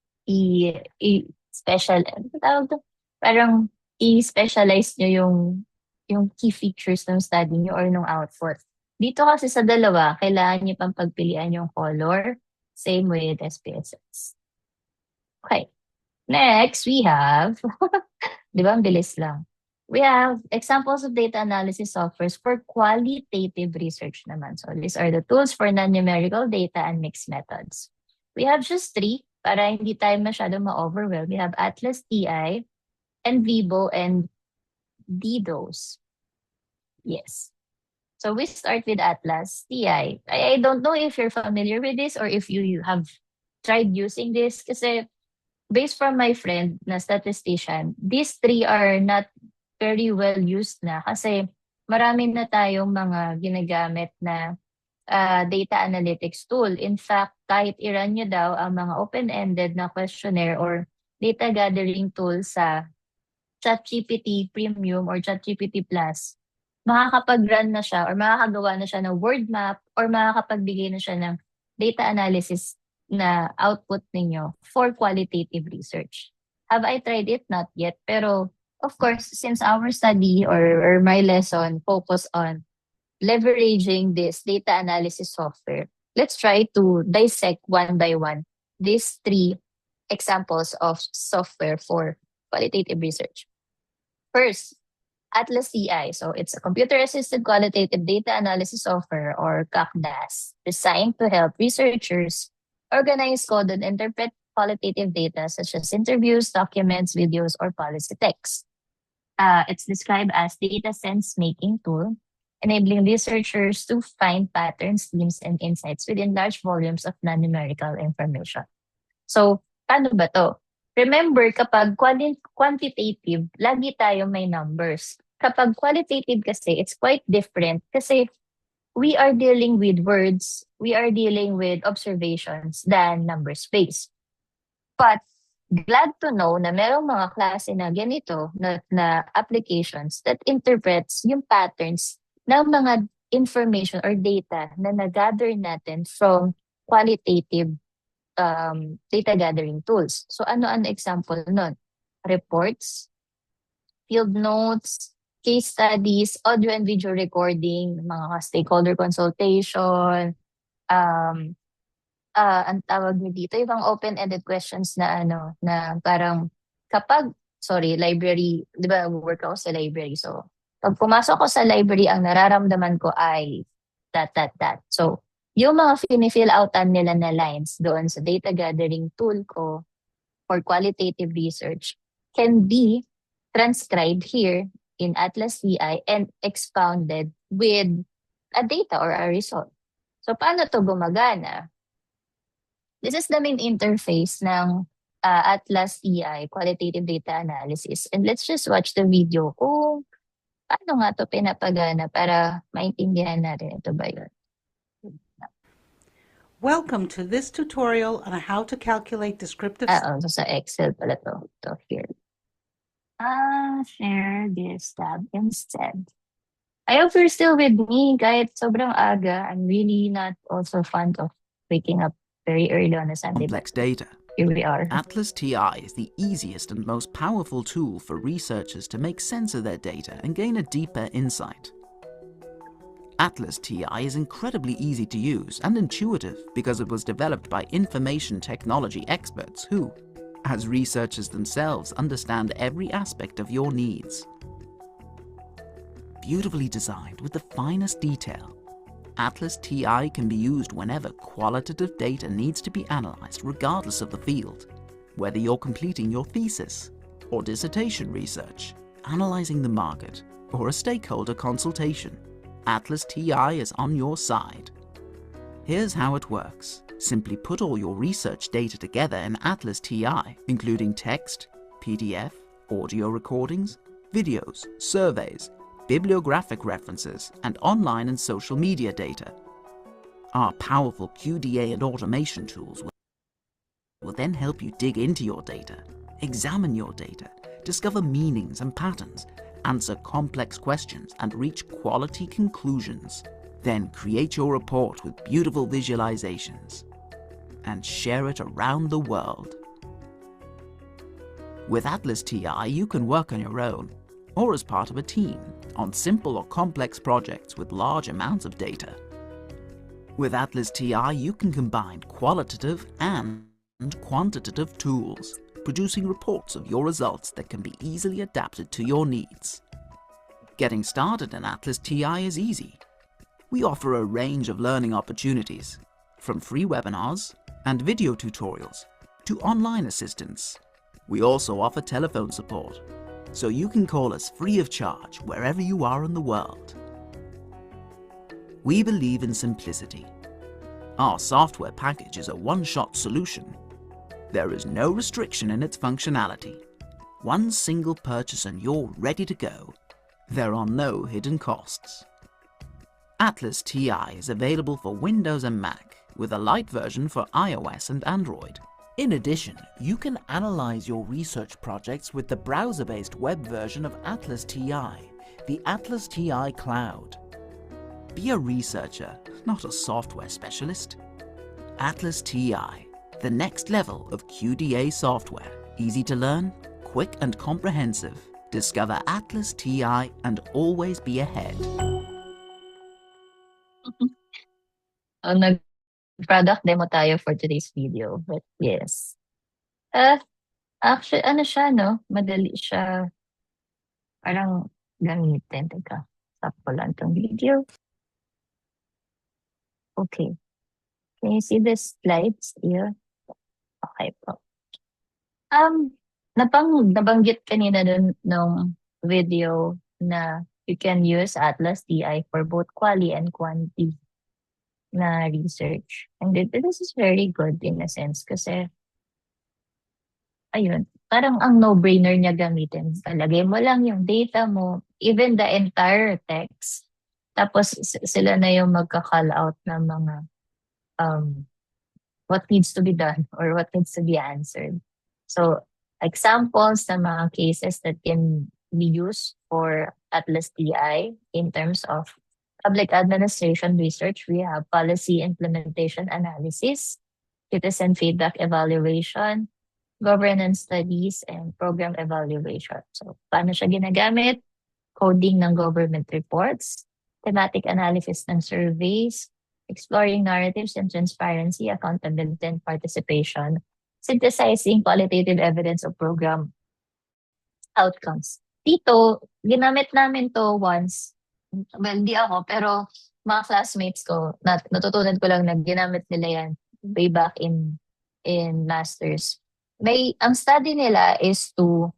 parang i-specialize nyo yung key features ng study nyo or ng output. Dito kasi sa dalawa, kailangan nyo pang pagpilian yung color, same with SPSS. Okay. Next, we have, di ba, ang bilis lang. We have examples of data analysis softwares for qualitative research naman. So these are the tools for non-numerical data and mixed methods. We have just 3 para hindi tayo masyado ma-overwhelm. We have Atlas TI, NVivo, and DDoS. Yes. So we start with Atlas TI. I don't know if you're familiar with this or if you have tried using this kasi based from my friend na statistician, these 3 are not very well used na kasi marami na tayong mga ginagamit na data analytics tool. In fact, kahit i-run nyo daw ang mga open-ended na questionnaire or data gathering tool sa ChatGPT Premium or ChatGPT Plus, makakapag-run na siya or makakagawa na siya ng word map or makakapagbigay na siya ng data analysis na output ninyo for qualitative research. Have I tried it? Not yet. Pero of course, since our study or my lesson focus on leveraging this data analysis software, let's try to dissect one by one these 3 examples of software for qualitative research. First, Atlas CI. So it's a computer-assisted qualitative data analysis software or CACDAS designed to help researchers organize, code, and interpret qualitative data such as interviews, documents, videos, or policy text. It's described as data sense-making tool, enabling researchers to find patterns, themes, and insights within large volumes of non-numerical information. So, paano ba to? Remember, kapag quantitative, lagi tayo may numbers. Kapag qualitative kasi, it's quite different kasi we are dealing with words, we are dealing with observations than numbers-based. But glad to know na merong mga klase na ganito na applications that interprets yung patterns ng mga information or data na nag-gather natin from qualitative data gathering tools. So ano ang example nun? Reports, field notes, case studies, audio and video recording, mga stakeholder consultation, ang tawag niyo dito, yung mga open-ended questions na na parang kapag, library, di ba, work ako sa library. So, pag pumasok ko sa library, ang nararamdaman ko ay that. So, yung mga finifill outan nila na lines doon sa data gathering tool ko for qualitative research can be transcribed here in Atlas CI and expounded with a data or a result. So, paano to gumagana? This is the main interface ng Atlas CI, Qualitative Data Analysis. And let's just watch the video kung paano nga to pinapagana para maintindihan natin ito ba yun.
Welcome to this tutorial on how to calculate descriptive...
So sa Excel pala to here. Share this tab instead. I hope you're still with me kahit sobrang aga. I'm really not also fond of waking up very early on a Sunday.
Complex data.
Here we are.
Atlas TI is the easiest and most powerful tool for researchers to make sense of their data and gain a deeper insight. Atlas TI is incredibly easy to use and intuitive because it was developed by information technology experts who, as researchers themselves, understand every aspect of your needs. Beautifully designed with the finest detail, Atlas TI can be used whenever qualitative data needs to be analyzed regardless of the field. Whether you're completing your thesis or dissertation research, analyzing the market, or a stakeholder consultation, Atlas TI is on your side. Here's how it works. Simply put all your research data together in Atlas TI, including text, PDF, audio recordings, videos, surveys, bibliographic references, and online and social media data. Our powerful QDA and automation tools will then help you dig into your data, examine your data, discover meanings and patterns, answer complex questions, and reach quality conclusions. Then create your report with beautiful visualizations and share it around the world. With Atlas TI, you can work on your own or as part of a team on simple or complex projects with large amounts of data. With Atlas TI, you can combine qualitative and and quantitative tools, producing reports of your results that can be easily adapted to your needs. Getting started in Atlas TI is easy. We offer a range of learning opportunities, from free webinars and video tutorials to online assistance. We also offer telephone support, so you can call us free of charge wherever you are in the world. We believe in simplicity. Our software package is a one-shot solution. There is no restriction in its functionality. One single purchase and you're ready to go. There are no hidden costs. Atlas TI is available for Windows and Mac, with a light version for iOS and Android. In addition, you can analyze your research projects with the browser-based web version of Atlas TI, the Atlas TI Cloud. Be a researcher, not a software specialist. Atlas TI, the next level of QDA software. Easy to learn, quick and comprehensive. Discover Atlas TI and always be ahead.
Nag-product demo tayo for today's video. But yes. Actually, ano siya, no? Madali siya parang gamitin. Teka, stop ko lang tong video. Okay. Can you see the slides here? Okay po. Nabanggit kanina nung video na you can use Atlas TI for both quali and quanti na research. And this is very good in a sense kasi ayun, parang ang no-brainer niya gamitin. Palagay mo lang yung data mo, even the entire text. Tapos sila na yung magka-call out ng mga what needs to be done or what needs to be answered. So examples ng mga cases that can be used for Atlas TI in terms of public administration research, we have policy implementation analysis, citizen feedback evaluation, governance studies, and program evaluation. So paano siya ginagamit? Coding ng government reports, thematic analysis ng surveys, exploring narratives and transparency, accountability, and participation, synthesizing qualitative evidence of program outcomes. Dito, ginamit namin to once. Well, di ako, pero mga classmates ko, natutunan ko lang na ginamit nila yan way back in masters. Ang study nila is to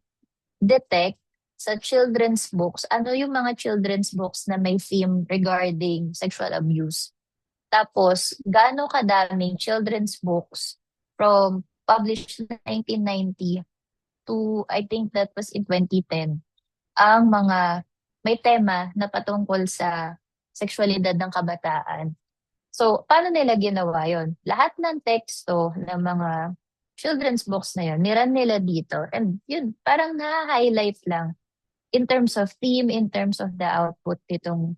detect sa children's books, ano yung mga children's books na may theme regarding sexual abuse. Tapos, gaano kadaming children's books from published in 1990 to, I think that was in 2010, ang mga may tema na patungkol sa sexualidad ng kabataan. So, paano nila ginawa yon? Lahat ng teksto ng mga children's books na yon, niran nila dito. And yun, parang na-highlight lang in terms of theme, in terms of the output nitong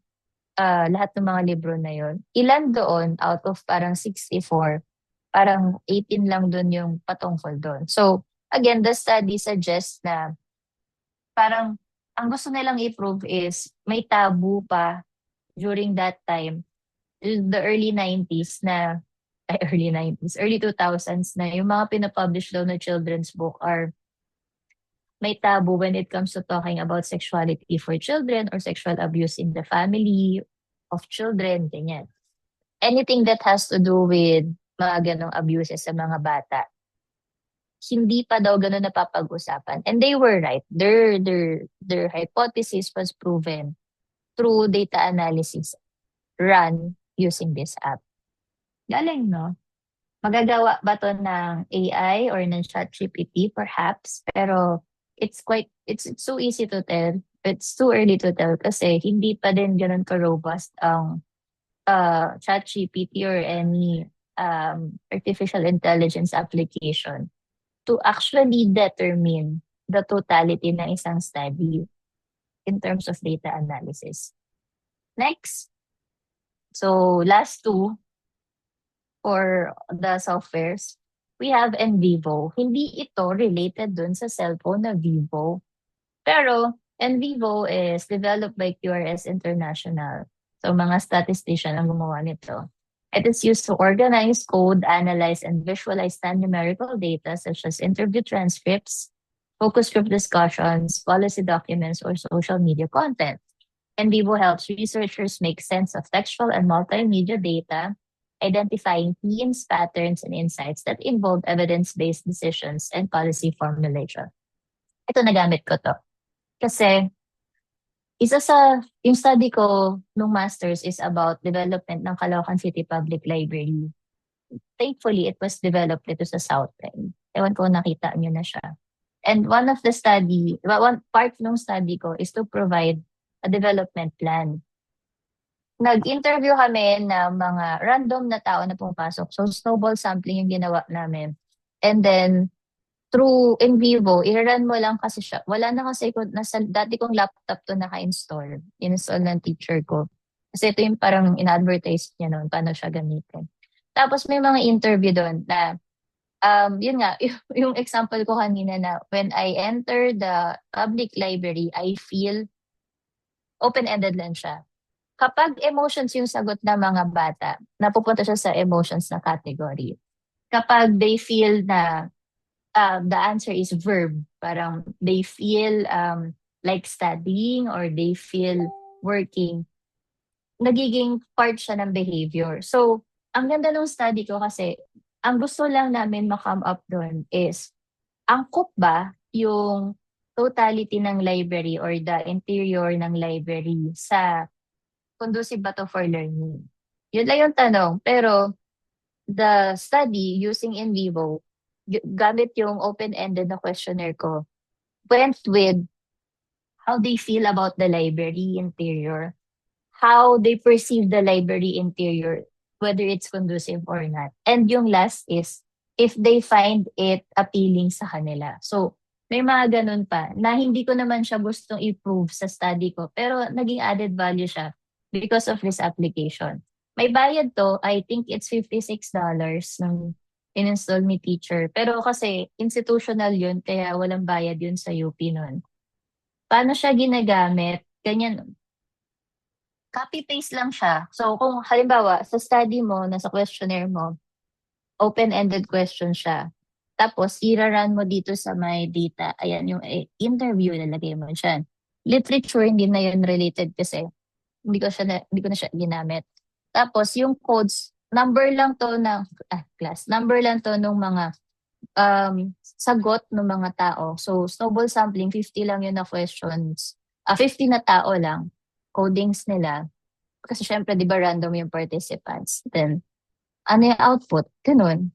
lahat ng mga libro na yon. Ilan doon out of parang 64, parang 18 lang doon yung patungkol doon. So, again, the study suggests na parang ang gusto nilang i-prove is may taboo pa during that time, the early 90s na, early 2000s na yung mga pinapublish daw na children's book are may taboo when it comes to talking about sexuality for children or sexual abuse in the family of children, ganyan. Anything that has to do with mga ganong abuses sa mga bata, hindi pa daw ganun napapag-usapan. And they were right. Their hypothesis was proven through data analysis run using this app. Galing, no? Magagawa ba to ng AI or ng ChatGPT? Perhaps. Pero it's so easy to tell. It's too early to tell kasi hindi pa din ganun ka-robust ang ChatGPT or any artificial intelligence application to actually determine the totality ng isang study in terms of data analysis. Next. So, last two for the softwares, we have NVivo. Hindi ito related dun sa cellphone na Vivo. Pero, NVivo is developed by QRS International. So, mga statistician ang gumawa nito. It is used to organize, code, analyze, and visualize numerical data such as interview transcripts, focus group discussions, policy documents, or social media content. NVivo helps researchers make sense of textual and multimedia data, identifying themes, patterns, and insights that involve evidence-based decisions and policy formulation. Ito, nagamit ko to. Kasi yung study ko nung master's is about development ng Caloocan City Public Library. Thankfully, it was developed dito sa South End. Ewan ko, nakita nyo na siya. And one part ng study ko is to provide a development plan. Nag-interview kami ng mga random na tao na pumapasok. So, snowball sampling yung ginawa namin. And then, through NVivo, i-run mo lang kasi siya. Wala na kasi dati kong laptop to naka-install. Install ng teacher ko. Kasi ito yung parang in-advertise niya noon, paano siya gamitin. Tapos may mga interview doon na, yun nga, yung example ko kanina na when I enter the public library, I feel open-ended lang siya. Kapag emotions yung sagot ng mga bata, napupunta siya sa emotions na category. Kapag they feel na the answer is verb. Parang they feel like studying or they feel working. Nagiging part siya ng behavior. So, ang ganda ng study ko kasi ang gusto lang namin ma-come up doon is angkop ba yung totality ng library or the interior ng library sa conducive ba to for learning? Yun lang yung tanong. Pero the study using NVivo, gamit yung open-ended na questionnaire ko, went with how they feel about the library interior, how they perceive the library interior, whether it's conducive or not. And yung last is, if they find it appealing sa kanila. So, may mga ganun pa na hindi ko naman siya gustong i-prove sa study ko, pero naging added value siya because of this application. May bayad to, I think it's $56 ng in-install ni teacher. Pero kasi institutional yun, kaya walang bayad yun sa UP nun. Paano siya ginagamit? Ganyan. Copy-paste lang siya. So kung halimbawa, sa study mo, nasa questionnaire mo, open-ended question siya. Tapos, ira-run mo dito sa my data. Ayan, yung interview, lalagay mo dyan. Literature, hindi na yun related kasi hindi ko na siya ginamit. Tapos, yung codes, number lang to nung mga sagot ng mga tao. So, snowball sampling, 50 lang yun na questions. 50 na tao lang, codings nila. Kasi syempre, di ba random yung participants. Then, ano yung output? Ganun.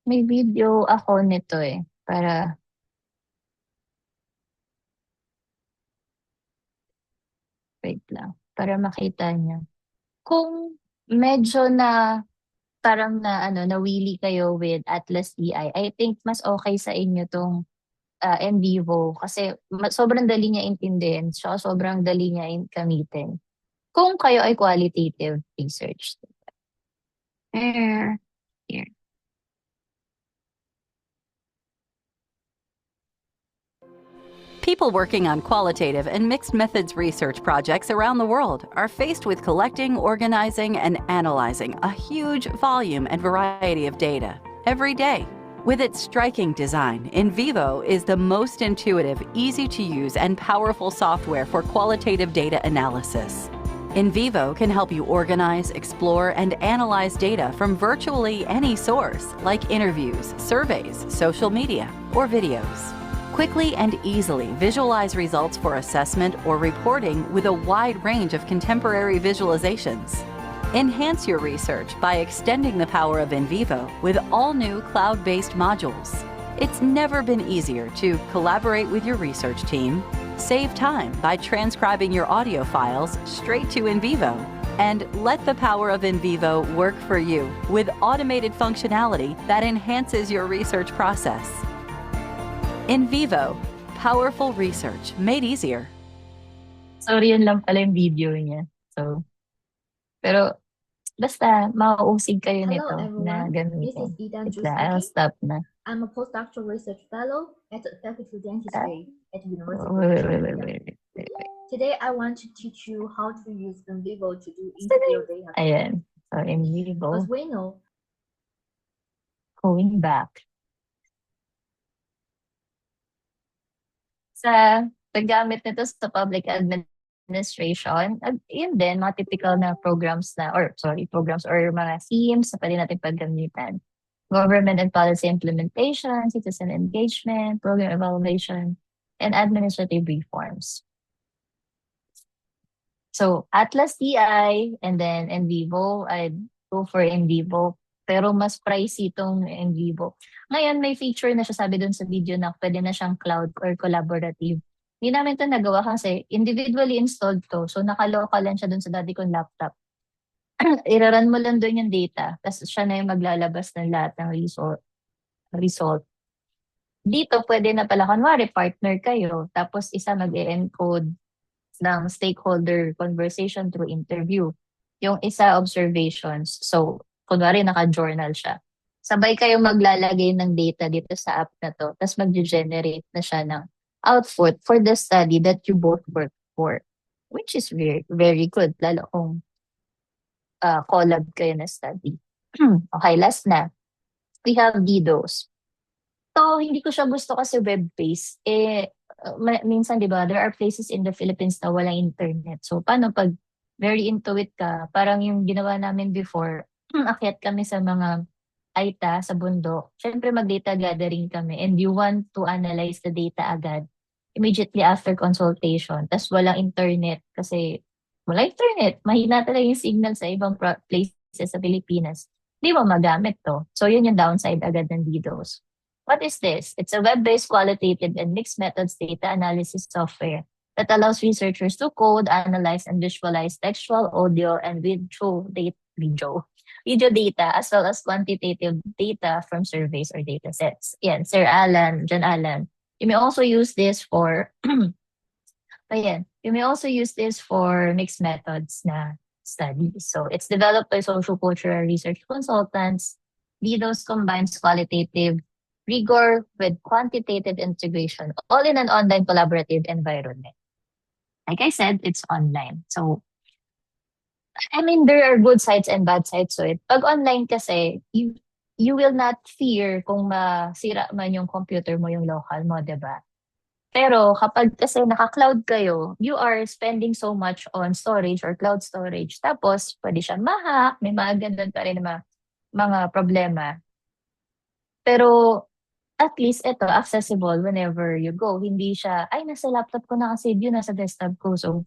May video ako nito para wait lang, para makita niyo. Kung medyo na parang nawili kayo with Atlas TI, I think mas okay sa inyo tong NVivo kasi sobrang dali niya intindihin, sobrang dali niya gamitin. Kung kayo ay qualitative research. Here.
People working on qualitative and mixed methods research projects around the world are faced with collecting, organizing, and analyzing a huge volume and variety of data every day. With its striking design, NVivo is the most intuitive, easy-to-use, and powerful software for qualitative data analysis. NVivo can help you organize, explore, and analyze data from virtually any source, like interviews, surveys, social media, or videos. Quickly and easily visualize results for assessment or reporting with a wide range of contemporary visualizations. Enhance your research by extending the power of NVivo with all new cloud-based modules. It's never been easier to collaborate with your research team, save time by transcribing your audio files straight to NVivo, and let the power of NVivo work for you with automated functionality that enhances your research process. NVivo, powerful research made easier.
Sorry, yun lang pala yung video niya. So, pero basta mauusig kayo nito na gamitin.
This is Idan Zhu
I'll
speaking.
stop na.
I'm a postdoctoral research fellow at the Faculty of Dentistry at the University of
Wait.
California. Today, I want to teach you how to use NVivo to do interview data.
Ayan. So in vivo,
Pues bueno.
going back. Sa paggamit nito sa public administration, yun din, mga typical na programs or mga themes na pwede natin paggamitan. Government and policy implementation, citizen engagement, program evaluation, and administrative reforms. So, Atlas TI and then NVivo, I'd go for NVivo. Pero mas pricey itong NVivo. Ngayon, may feature na siya, sabi dun sa video, na pwede na siyang cloud or collaborative. Hindi namin ito nagawa kasi individually installed to. So, nakalocal lang siya dun sa dati kong laptop. Iraran mo lang dun yung data. Tapos siya na yung maglalabas ng lahat ng result. Dito, pwede na pala, kunwari, partner kayo. Tapos isa mag-encode ng stakeholder conversation through interview. Yung isa, observations. So, kunwari, naka-journal siya. Sabay kayo maglalagay ng data dito sa app na to. Tapos mag-generate na siya ng output for the study that you both work for. Which is very, very good. Lalo kung collab kayo na study. Okay, last na. We have DDoS. So, hindi ko siya gusto kasi web-based. Minsan, di ba, there are places in the Philippines na walang internet. So, paano pag very into it ka? Parang yung ginawa namin before, akyat kami sa mga aita, sa bundok. Siyempre, mag-data gathering kami and you want to analyze the data agad immediately after consultation. Tapos walang internet kasi wala internet. Mahina talaga yung signal sa ibang places sa Pilipinas. Di mo magamit to. So, yun yung downside agad ng DDoS. What is this? It's a web-based qualitative and mixed methods data analysis software that allows researchers to code, analyze, and visualize textual, audio, and video data, as well as quantitative data from surveys or data sets. Yan, John Allen. You may also use this for mixed methods na studies. So it's developed by social-cultural research consultants. DDoS combines qualitative rigor with quantitative integration, all in an online collaborative environment. Like I said, it's online. So, I mean, there are good sides and bad sides to it. Pag online kasi, you will not fear kung masira man yung computer mo, yung local mo, diba? Pero kapag kasi naka-cloud kayo, you are spending so much on storage or cloud storage. Tapos, pwede siya ma-hack, may mga ganun pa rin na mga problema. Pero, at least ito, accessible whenever you go. Hindi siya, ay, nasa laptop ko nakasave yun, nasa desktop ko. So,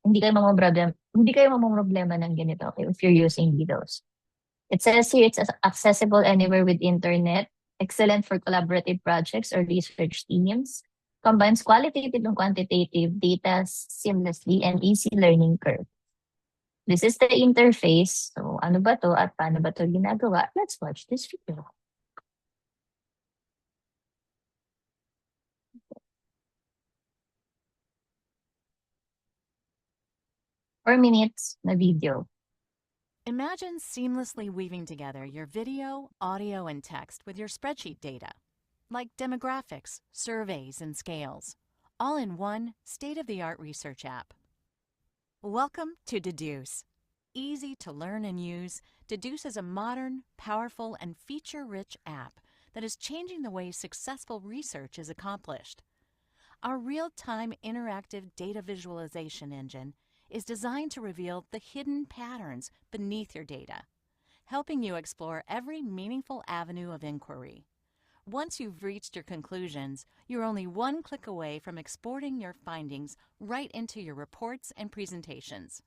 hindi kayo mamamroblema ng ganito if you're using DDoS. It says here it's accessible anywhere with internet, excellent for collaborative projects or research teams, combines qualitative and quantitative data seamlessly, and easy learning curve. This is the interface. So, ano ba to at paano ba to ginagawa? Let's watch this video. 4 minutes na video.
Imagine seamlessly weaving together your video, audio, and text with your spreadsheet data, like demographics, surveys, and scales, all in one state-of-the-art research app. Welcome to Deduce. Easy to learn and use, Deduce is a modern, powerful, and feature-rich app that is changing the way successful research is accomplished. Our real-time interactive data visualization engine is designed to reveal the hidden patterns beneath your data, helping you explore every meaningful avenue of inquiry. Once you've reached your conclusions, you're only one click away from exporting your findings right into your reports and presentations.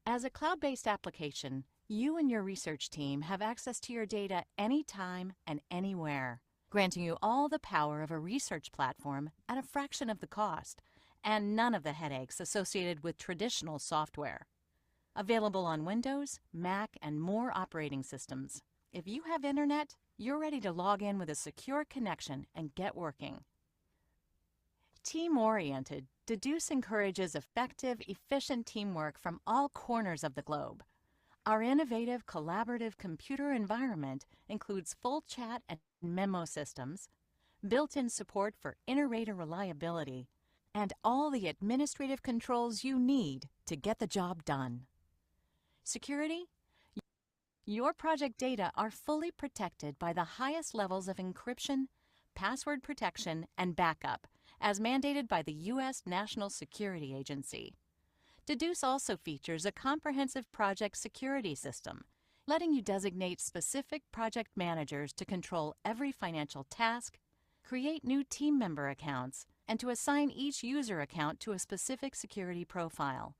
As a cloud-based application, you and your research team have access to your data anytime and anywhere, granting you all the power of a research platform at a fraction of the cost, and none of the headaches associated with traditional software. Available on Windows, Mac, and more operating systems. If you have internet, you're ready to log in with a secure connection and get working. Team-oriented, Deduce encourages effective, efficient teamwork from all corners of the globe. Our innovative, collaborative computer environment includes full chat and memo systems, built-in support for inter-rater reliability, and all the administrative controls you need to get the job done. Security? Your project data are fully protected by the highest levels of encryption, password protection, and backup, as mandated by the U.S. National Security Agency. Deduce also features a comprehensive project security system, letting you designate specific project managers to control every financial task, create new team member accounts, and to assign each user account to a specific security profile.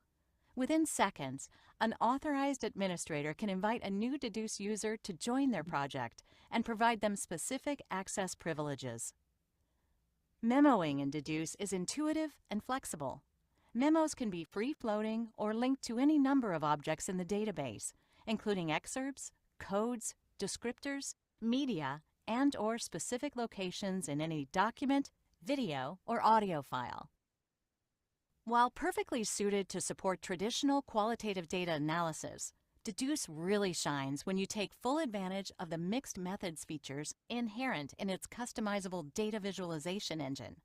Within seconds, an authorized administrator can invite a new Deduce user to join their project and provide them specific access privileges. Memoing in Deduce is intuitive and flexible. Memos can be free-floating or linked to any number of objects in the database, including excerpts, codes, descriptors, media, and/or specific locations in any document, video, or audio file. While perfectly suited to support traditional qualitative data analysis, Deduce really shines when you take full advantage of the mixed methods features inherent in its customizable data visualization engine.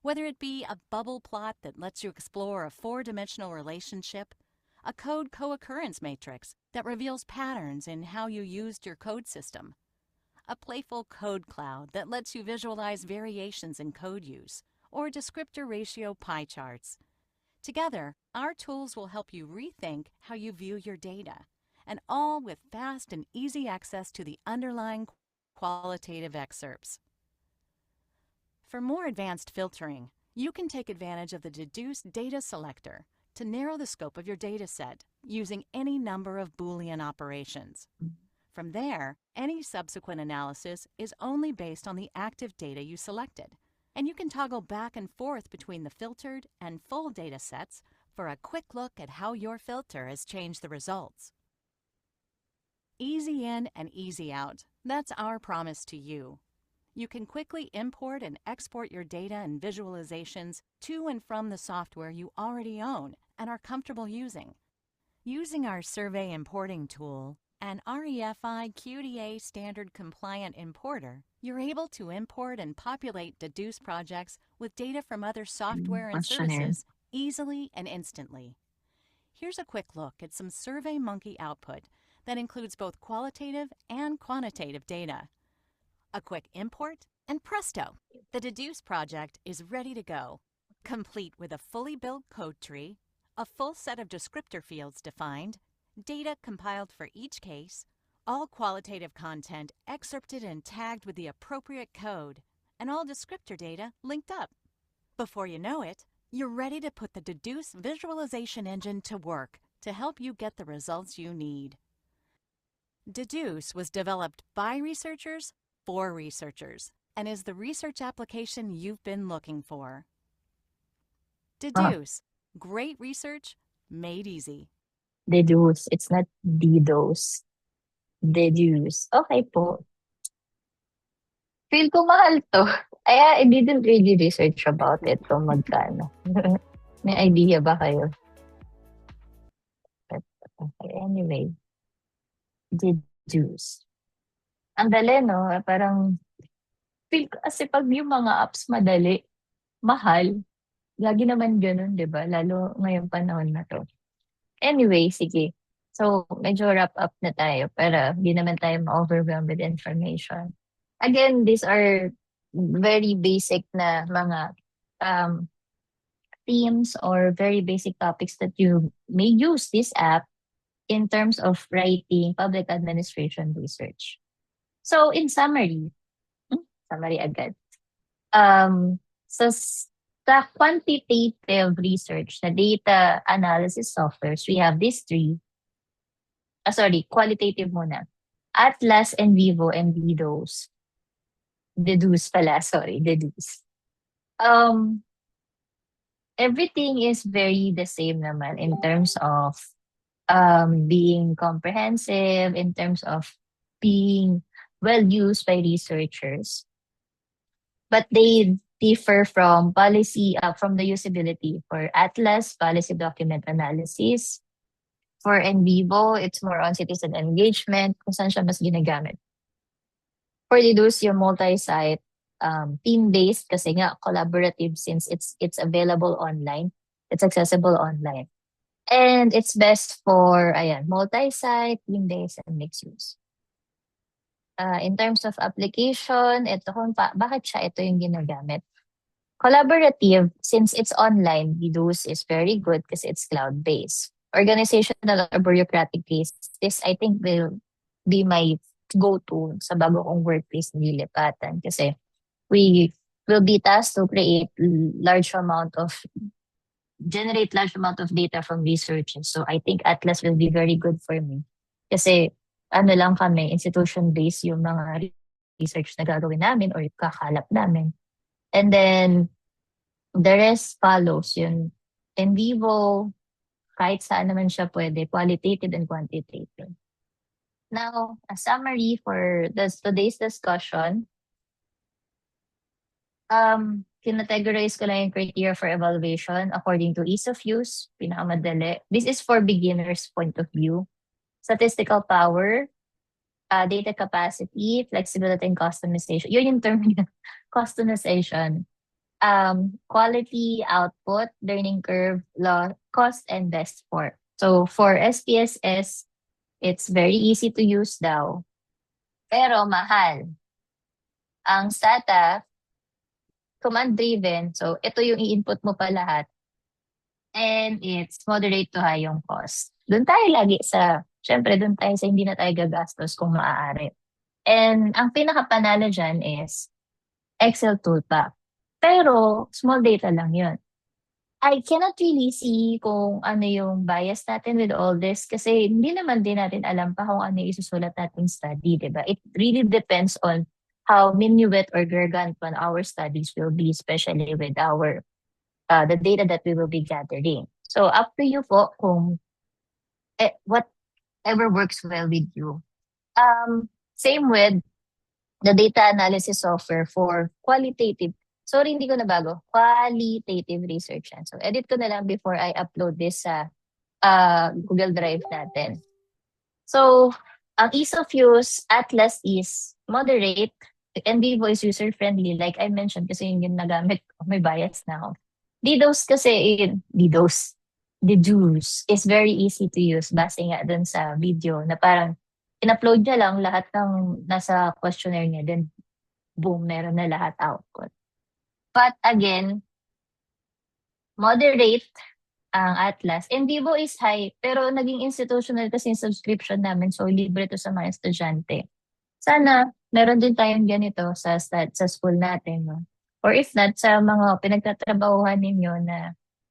Whether it be a bubble plot that lets you explore a four-dimensional relationship, a code co-occurrence matrix that reveals patterns in how you used your code system, a playful code cloud that lets you visualize variations in code use, or descriptor ratio pie charts. Together, our tools will help you rethink how you view your data, and all with fast and easy access to the underlying qualitative excerpts. For more advanced filtering, you can take advantage of the Deduce Data Selector to narrow the scope of your data set using any number of Boolean operations. From there, any subsequent analysis is only based on the active data you selected, and you can toggle back and forth between the filtered and full data sets for a quick look at how your filter has changed the results. Easy in and easy out. That's our promise to you. You can quickly import and export your data and visualizations to and from the software you already own and are comfortable using. Using our survey importing tool, an REFI QDA standard compliant importer, you're able to import and populate Deduce projects with data from other software and services easily and instantly. Here's a quick look at some SurveyMonkey output that includes both qualitative and quantitative data. A quick import, and presto, the Deduce project is ready to go, complete with a fully built code tree, a full set of descriptor fields defined, data compiled for each case, all qualitative content excerpted and tagged with the appropriate code, and all descriptor data linked up. Before you know it, you're ready to put the Deduce visualization engine to work to help you get the results you need. Deduce was developed by researchers for researchers and is the research application you've been looking for. Deduce, great research made easy.
Deduce. It's not DDoS. Deduce. Okay po. Feel ko mahal to. I didn't really research about it kung magkano. May idea ba kayo? But, okay, anyway. Deduce. Ang dali, no? Parang, feel ko kasi pag yung mga apps madali, mahal, lagi naman ganun, di ba? Lalo ngayong panahon na to. Anyway, sige. So, medyo wrap up na tayo para hindi naman tayo ma-overwhelmed with information. Again, these are very basic na mga themes or very basic topics that you may use this app in terms of writing public administration research. So, in summary agad. So, sa quantitative research na data analysis softwares, we have these three. Qualitative muna. Atlas, NVivo, and Deduce. Deduce. Everything is very the same naman in terms of being comprehensive, in terms of being well used by researchers. But they differ from from the usability. For Atlas, policy document analysis. For NVivo, it's more on citizen engagement, kung saan siya mas ginagamit. For Deduce, yung multi-site, team-based kasi nga collaborative since it's available online. It's accessible online. And it's best for, ayan, multi-site, team-based, and mixed use. In terms of application, ito bakit siya ito yung ginagamit. Collaborative, since it's online, Bidus is very good kasi it's cloud-based. Organizational or bureaucratic case, this I think will be my go-to sa bago kong workplace nililipatan kasi we will be tasked to generate large amount of data from researchers. So I think Atlas will be very good for me. Kasi ano lang kami, institution-based yung mga research na gagawin namin or kakalap namin. And then the rest follows yun. In vivo, kahit saan naman siya pwede, qualitative and quantitative. Now, a summary for today's discussion. Categorize ko lang yung criteria for evaluation according to ease of use, pinakamadali. This is for beginners' point of view. Statistical power, data capacity, flexibility, and customization. Yun yung term niya, customization. Quality, output, learning curve, cost, and best for. So for SPSS, it's very easy to use daw. Pero mahal. Ang STATA, command-driven. So, ito yung i-input mo pa lahat. And it's moderate to high yung cost. Doon tayo lagi syempre doon tayo sa hindi na tayo gagastos kung maaari. And ang pinakapanalo dyan is Excel tool pa. Pero, small data lang yun. I cannot really see kung ano yung bias natin with all this kasi hindi naman din natin alam pa kung ano yung isusulat nating study, diba? It really depends on how minuet or gargantuan our studies will be, especially with the data that we will be gathering. So, up to you po kung whatever works well with you. Same with the data analysis software for qualitative. Sorry, hindi ko nabago. Qualitative research. So, edit ko na lang before I upload this sa Google Drive natin. So, ang ease of use, Atlas is moderate. NVivo is user-friendly, like I mentioned, kasi yung nagamit ko, may bias na ako. Deduce is very easy to use. Base nga dun sa video na parang in-upload niya lang lahat ng nasa questionnaire niya, then boom, meron na lahat output. But again, moderate ang Atlas. NVivo is high, pero naging institutional kasi yung subscription namin, so libre to sa mga estudyante. Sana meron din tayong ganito sa school natin. No? Or if not, sa mga pinagtatrabahuhan ninyo na